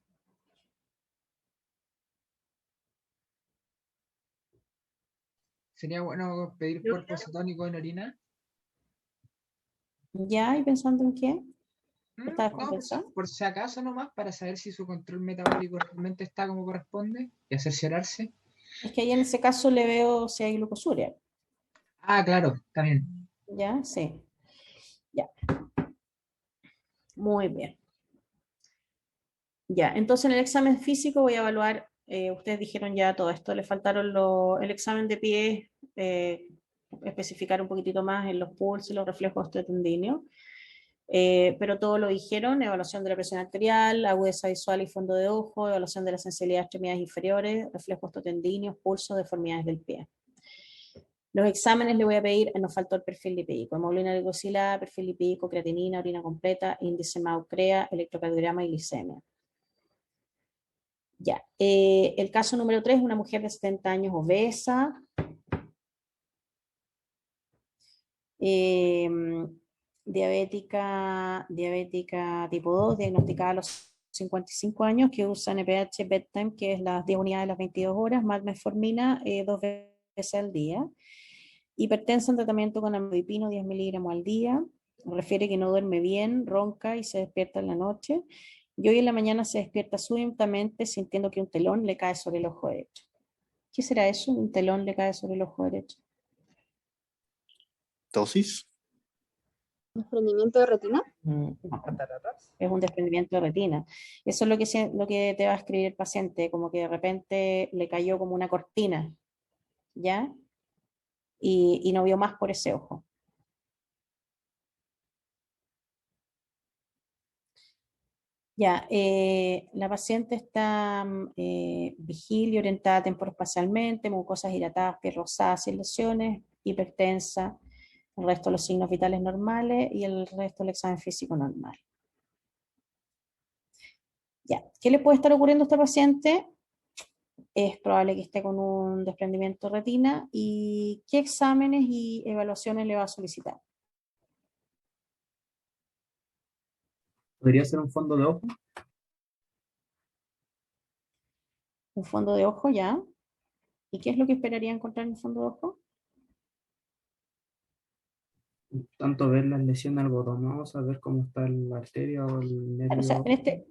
Sería bueno pedir cuerpo cetónico en orina. ¿Ya? ¿Y pensando en qué? ¿Está No, descompensado? por si acaso nomás, para saber si su control metabólico realmente está como corresponde y cerciorarse. Es que ahí en ese caso le veo si hay glucosuria. Ah, claro, está bien. ¿Ya? Sí. Ya. Muy bien. Ya, entonces en el examen físico voy a evaluar, ustedes dijeron ya todo esto, le faltaron el examen de pies, especificar un poquitito más en los pulsos y los reflejos osteotendíneos. Pero todo lo dijeron: evaluación de la presión arterial, agudeza visual y fondo de ojo, evaluación de la sensibilidad de extremidades inferiores, reflejos osteotendíneos, pulso, deformidades del pie. Los exámenes le voy a pedir, nos faltó el perfil lipídico: hemoglobina glicosilada, perfil lipídico, creatinina, orina completa, índice MAU-CREA, electrocardiograma y glicemia. Ya, el caso número 3, una mujer de 70 años obesa, diabética tipo 2, diagnosticada a los 55 años, que usa NPH bedtime, que es las 10 unidades de las 22 horas, más metformina 2 veces al día. Hipertensa en tratamiento con amlodipino 10 miligramos al día. Refiere que no duerme bien, ronca y se despierta en la noche. Y hoy en la mañana se despierta súbitamente sintiendo que un telón le cae sobre el ojo derecho. ¿Qué será eso? Un telón le cae sobre el ojo derecho. ¿Tosis? ¿Desprendimiento de retina? No, es un desprendimiento de retina. Eso es lo que te va a escribir el paciente, como que de repente le cayó como una cortina, ¿ya? Y no vio más por ese ojo. Ya, la paciente está vigil y orientada temporoespacialmente, mucosas dilatadas, piel rosada, sin lesiones, hipertensa, el resto de los signos vitales normales y el resto del examen físico normal. Ya, ¿qué le puede estar ocurriendo a esta paciente? Es probable que esté con un desprendimiento de retina. ¿Y qué exámenes y evaluaciones le va a solicitar? ¿Podría ser un fondo de ojo? Un fondo de ojo, ya. ¿Y qué es lo que esperaría encontrar en el fondo de ojo? Tanto ver las lesiones algodonosas, ver cómo está la arteria o el Claro, o sea, nervio.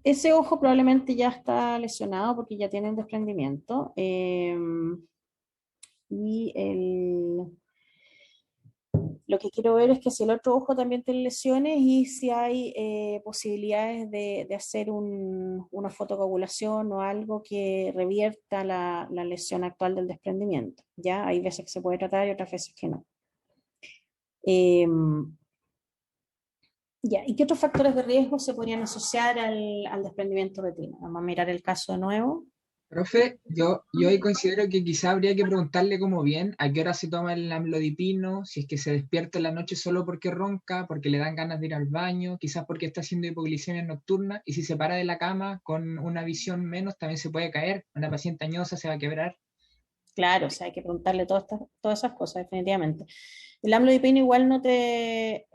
ese ojo probablemente ya está lesionado porque ya tiene un desprendimiento. Lo que quiero ver es que si el otro ojo también tiene lesiones y si hay posibilidades de hacer una fotocoagulación o algo que revierta la lesión actual del desprendimiento. ¿Ya? Hay veces que se puede tratar y otras veces que no. Ya, ¿y qué otros factores de riesgo se podrían asociar al desprendimiento de retina? Vamos a mirar el caso de nuevo. Profe, yo ahí considero que quizá habría que preguntarle como bien a qué hora se toma el amlodipino, si es que se despierta en la noche solo porque ronca, porque le dan ganas de ir al baño, quizás porque está haciendo hipoglicemia nocturna, y si se para de la cama con una visión menos también se puede caer, una paciente añosa se va a quebrar. Claro, o sea, hay que preguntarle todas esas cosas, definitivamente. El amlodipino igual no te...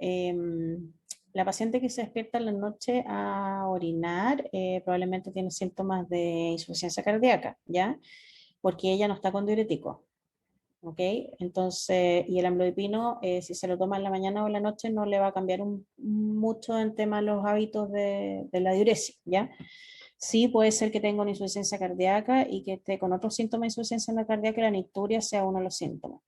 la paciente que se despierta en la noche a orinar probablemente tiene síntomas de insuficiencia cardíaca, ¿ya? Porque ella no está con diurético, ¿ok? Entonces, y el amlodipino, si se lo toma en la mañana o en la noche, no le va a cambiar mucho en tema de los hábitos de la diuresis, ¿ya? Sí, puede ser que tenga una insuficiencia cardíaca y que esté con otros síntomas de insuficiencia cardíaca y la nicturia sea uno de los síntomas.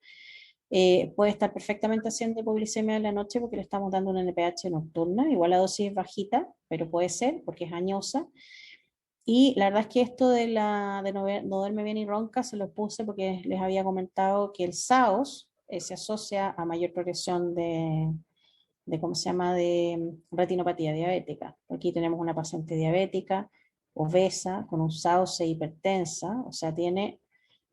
Puede estar perfectamente haciendo hipoglicemia en la noche porque le estamos dando una NPH nocturna, igual la dosis es bajita, pero puede ser porque es añosa. Y la verdad es que esto de no duerme bien y ronca se lo puse porque les había comentado que el SAOS se asocia a mayor progresión de ¿cómo se llama?, de retinopatía diabética. Aquí tenemos una paciente diabética, obesa, con un SAOS e hipertensa, o sea, tiene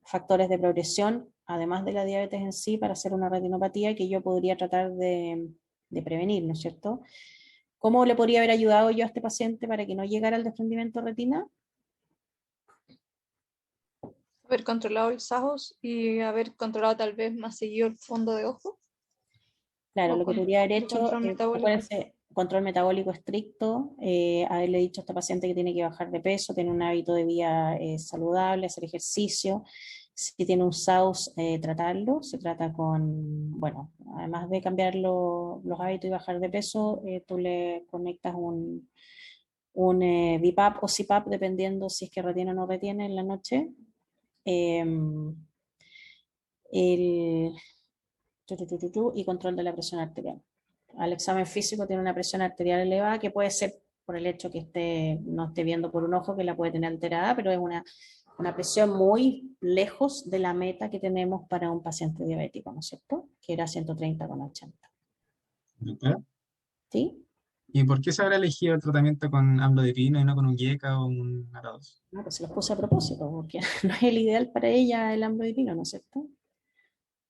factores de progresión, además de la diabetes en sí, para hacer una retinopatía que yo podría tratar de prevenir, ¿no es cierto? ¿Cómo le podría haber ayudado yo a este paciente para que no llegara al desprendimiento de retina? Haber controlado el SAOS y haber controlado tal vez más seguido el fondo de ojo. Claro, O lo que podría haber hecho, control metabólico. acuérdense, control metabólico estricto, haberle dicho a esta paciente que tiene que bajar de peso, tener un hábito de vida saludable, hacer ejercicio. Si tiene un SAOS, tratarlo. Se trata con, bueno, además de cambiar los hábitos y bajar de peso, tú le conectas un BiPAP o CPAP, dependiendo si es que retiene o no retiene en la noche. El y control de la presión arterial. Al examen físico tiene una presión arterial elevada que puede ser por el hecho que no esté viendo por un ojo, que la puede tener alterada, pero es una una presión muy lejos de la meta que tenemos para un paciente diabético, ¿no es cierto? Que era 130/80. ¿Ya? ¿Sí? ¿Y por qué se habrá elegido el tratamiento con amlodipino y no con un IECA o un ARA2? No, pues se los puse a propósito, porque no es el ideal para ella el amlodipino, ¿no es cierto?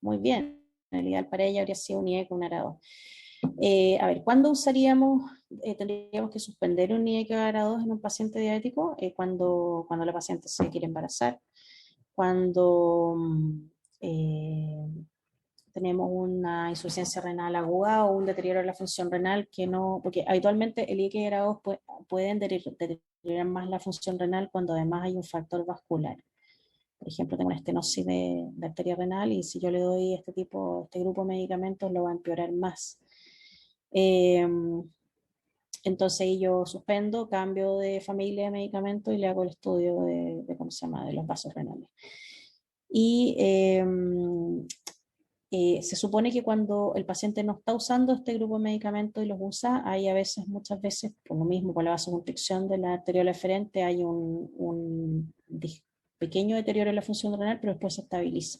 Muy bien, el ideal para ella habría sido un IECA, un ARA2. A ver, ¿cuándo tendríamos que suspender un IECA ARA2 en un paciente diabético? Cuando la paciente se quiere embarazar, cuando tenemos una insuficiencia renal aguda o un deterioro de la función renal que no, porque habitualmente el IECA y ARA2 pueden deteriorar más la función renal cuando además hay un factor vascular. Por ejemplo, tengo una estenosis de arteria renal y si yo le doy este grupo de medicamentos lo va a empeorar más. Entonces yo suspendo, cambio de familia de medicamentos y le hago el estudio ¿cómo se llama?, de los vasos renales. Y se supone que cuando el paciente no está usando este grupo de medicamentos y los usa, hay muchas veces, por lo mismo, por la vasoconstricción de la arteriola eferente, hay un pequeño deterioro en la función renal, pero después se estabiliza.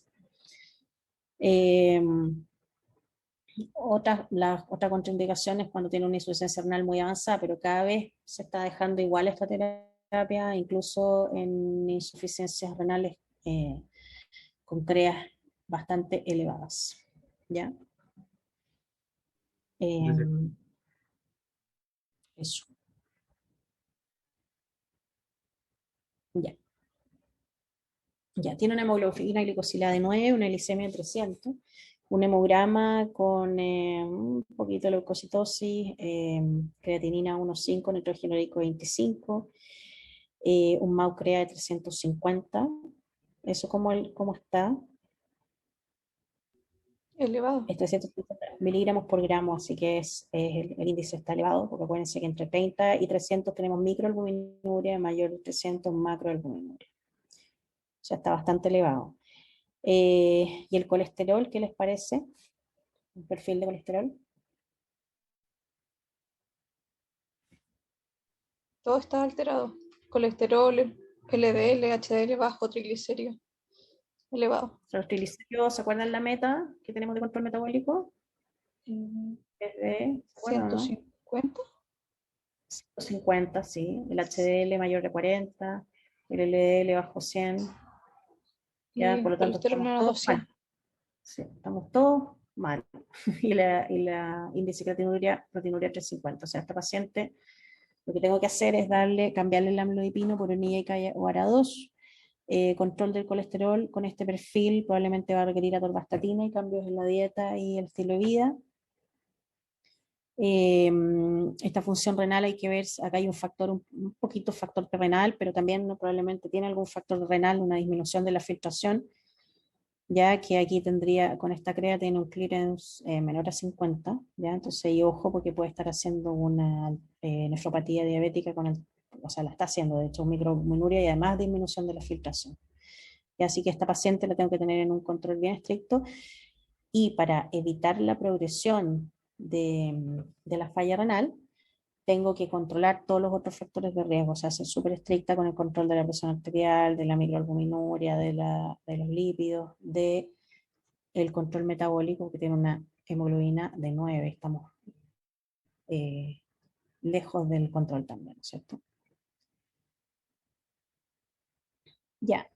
La otra contraindicación es cuando tiene una insuficiencia renal muy avanzada, pero cada vez se está dejando igual esta terapia, incluso en insuficiencias renales con CREAS bastante elevadas. ¿Ya? Eso. Ya. Ya, tiene una hemoglobina glicosilada de 9, una glicemia de 300, un hemograma con un poquito de leucocitosis, creatinina 1,5, nitrógeno ureico 25, un MAU-CREA de 350. ¿Eso cómo está? Elevado. Es 350 miligramos por gramo, así que el índice está elevado, porque acuérdense que entre 30 y 300 tenemos microalbuminuria, mayor de 300 macroalbuminuria. O sea, está bastante elevado. ¿Y el colesterol, qué les parece? ¿Un perfil de colesterol? Todo está alterado. Colesterol, LDL, HDL bajo, triglicéridos elevado. Los triglicéridos, ¿se acuerdan la meta que tenemos de control metabólico? Es de, ¿se acuerdan, no? 150. 150, sí. El HDL mayor de 40, el LDL bajo 100. Ya, Y por lo tanto, colesterol estamos menos todos 200. mal. Sí, estamos todos mal. Y la índice de proteinuria 350. O sea, esta paciente, lo que tengo que hacer es cambiarle el amlodipino por un IECA o ARA2. Control del colesterol con este perfil probablemente va a requerir atorvastatina y cambios en la dieta y el estilo de vida. Esta función renal hay que ver, acá hay un poquito factor renal, pero también probablemente tiene algún factor renal, una disminución de la filtración, ya que aquí con esta CREA tiene un clearance menor a 50, ya, entonces y ojo porque puede estar haciendo una nefropatía diabética o sea, la está haciendo, de hecho, microalbuminuria y además disminución de la filtración. Y así que esta paciente la tengo que tener en un control bien estricto, y para evitar la progresión de la falla renal, tengo que controlar todos los otros factores de riesgo, o sea, ser súper estricta con el control de la presión arterial, de la microalbuminuria, de los lípidos, del control metabólico, que tiene una hemoglobina de 9, estamos lejos del control también, ¿cierto? Ya,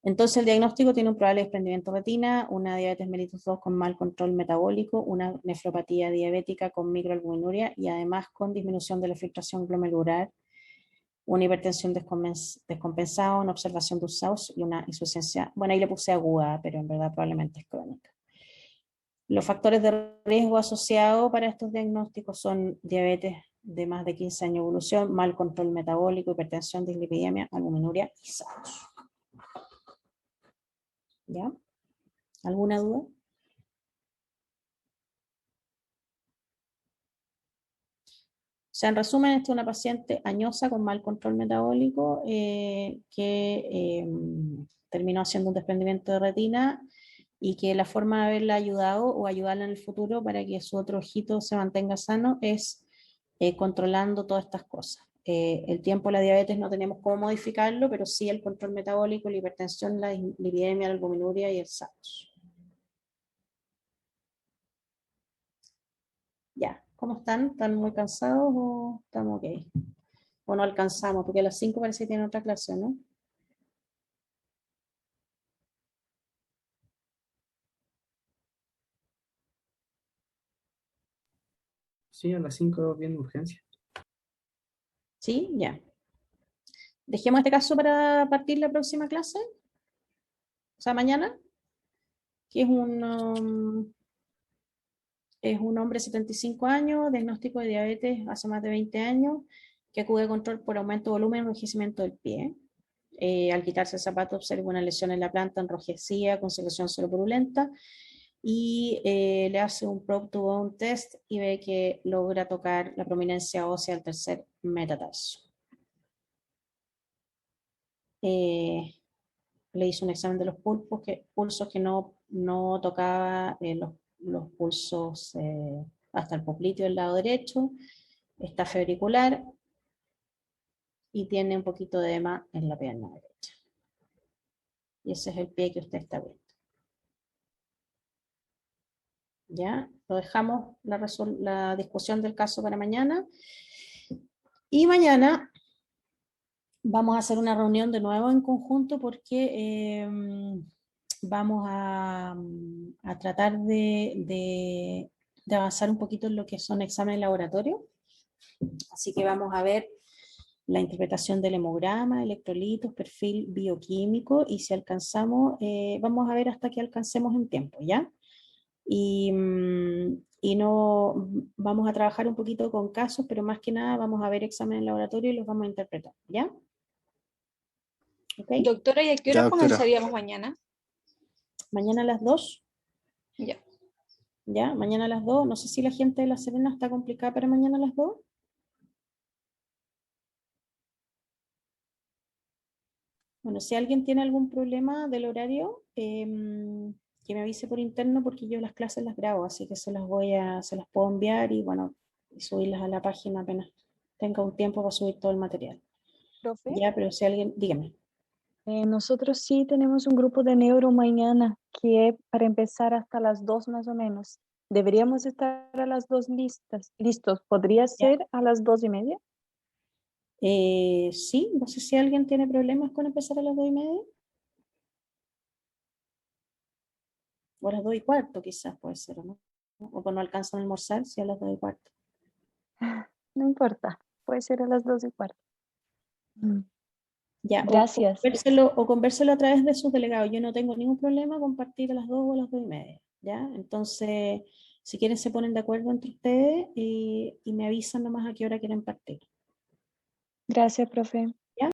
entonces el diagnóstico tiene un probable desprendimiento de retina, una diabetes mellitus 2 con mal control metabólico, una nefropatía diabética con microalbuminuria y además con disminución de la filtración glomerular, una hipertensión descompensada, una observación de usados y una insuficiencia, bueno, ahí le puse aguda, pero en verdad probablemente es crónica. Los factores de riesgo asociados para estos diagnósticos son diabetes de más de 15 años de evolución, mal control metabólico, hipertensión, dislipidemia, albuminuria y SARS. ¿Ya? ¿Alguna duda? O sea, en resumen, esta es una paciente añosa con mal control metabólico que terminó haciendo un desprendimiento de retina y que la forma de haberla ayudado o ayudarla en el futuro para que su otro ojito se mantenga sano es controlando todas estas cosas. El tiempo de la diabetes no tenemos cómo modificarlo, pero sí el control metabólico, la hipertensión, la lipidemia, la albuminuria y el SAPS. Ya, ¿cómo están? ¿Están muy cansados o estamos ok? ¿O no alcanzamos? Porque a las 5 parece que tienen otra clase, ¿no? Sí, a las 5 viene urgencia. Sí, ya. Dejemos este caso para partir la próxima clase. O sea, mañana. Que es un hombre de 75 años, diagnóstico de diabetes hace más de 20 años, que acude a control por aumento de volumen y enrojecimiento del pie. Al quitarse el zapato observa una lesión en la planta enrojecida con secreción seropurulenta y le hace un probe to bone test y ve que logra tocar la prominencia ósea del tercer metatarso. Le hizo un examen de los pulsos que no tocaba los pulsos hasta el popliteo del lado derecho, está febricular y tiene un poquito de edema en la pierna derecha. Y ese es el pie que usted está viendo. Ya, lo dejamos la discusión del caso para mañana. Y mañana vamos a hacer una reunión de nuevo en conjunto porque vamos a tratar de avanzar un poquito en lo que son exámenes de laboratorio. Así que vamos a ver la interpretación del hemograma, electrolitos, perfil bioquímico y si alcanzamos, vamos a ver hasta que alcancemos en tiempo, ¿ya? Y no vamos a trabajar un poquito con casos, pero más que nada vamos a ver exámenes en laboratorio y los vamos a interpretar, ¿ya? ¿Okay? Doctora, ¿y a qué Ya, hora doctora. comenzaríamos mañana? Mañana a las 2. Ya. ¿Ya? Mañana a las 2. No sé si la gente de La Serena está complicada para mañana a las 2. Bueno, si alguien tiene algún problema del horario, que me avise por interno porque yo las clases las grabo, así que se las puedo enviar y bueno, subirlas a la página apenas tenga un tiempo para subir todo el material. Profe, Ya, pero si alguien, dígame. nosotros sí tenemos un grupo de neuro mañana que es para empezar hasta las 2 más o menos. Deberíamos estar a las 2 listos. ¿Podría ser a las 2:30? Sí, no sé si alguien tiene problemas con empezar a las 2:30. O a las 2:15 quizás puede ser, ¿no? O cuando alcanzan a almorzar, si a las 2:15. No importa, puede ser a las 2:15. Ya, Gracias. O convérselo a través de sus delegados. Yo no tengo ningún problema con partir a las 2 o a las 2:30, ¿ya? Entonces, si quieren se ponen de acuerdo entre ustedes y me avisan nomás a qué hora quieren partir. Gracias, profe.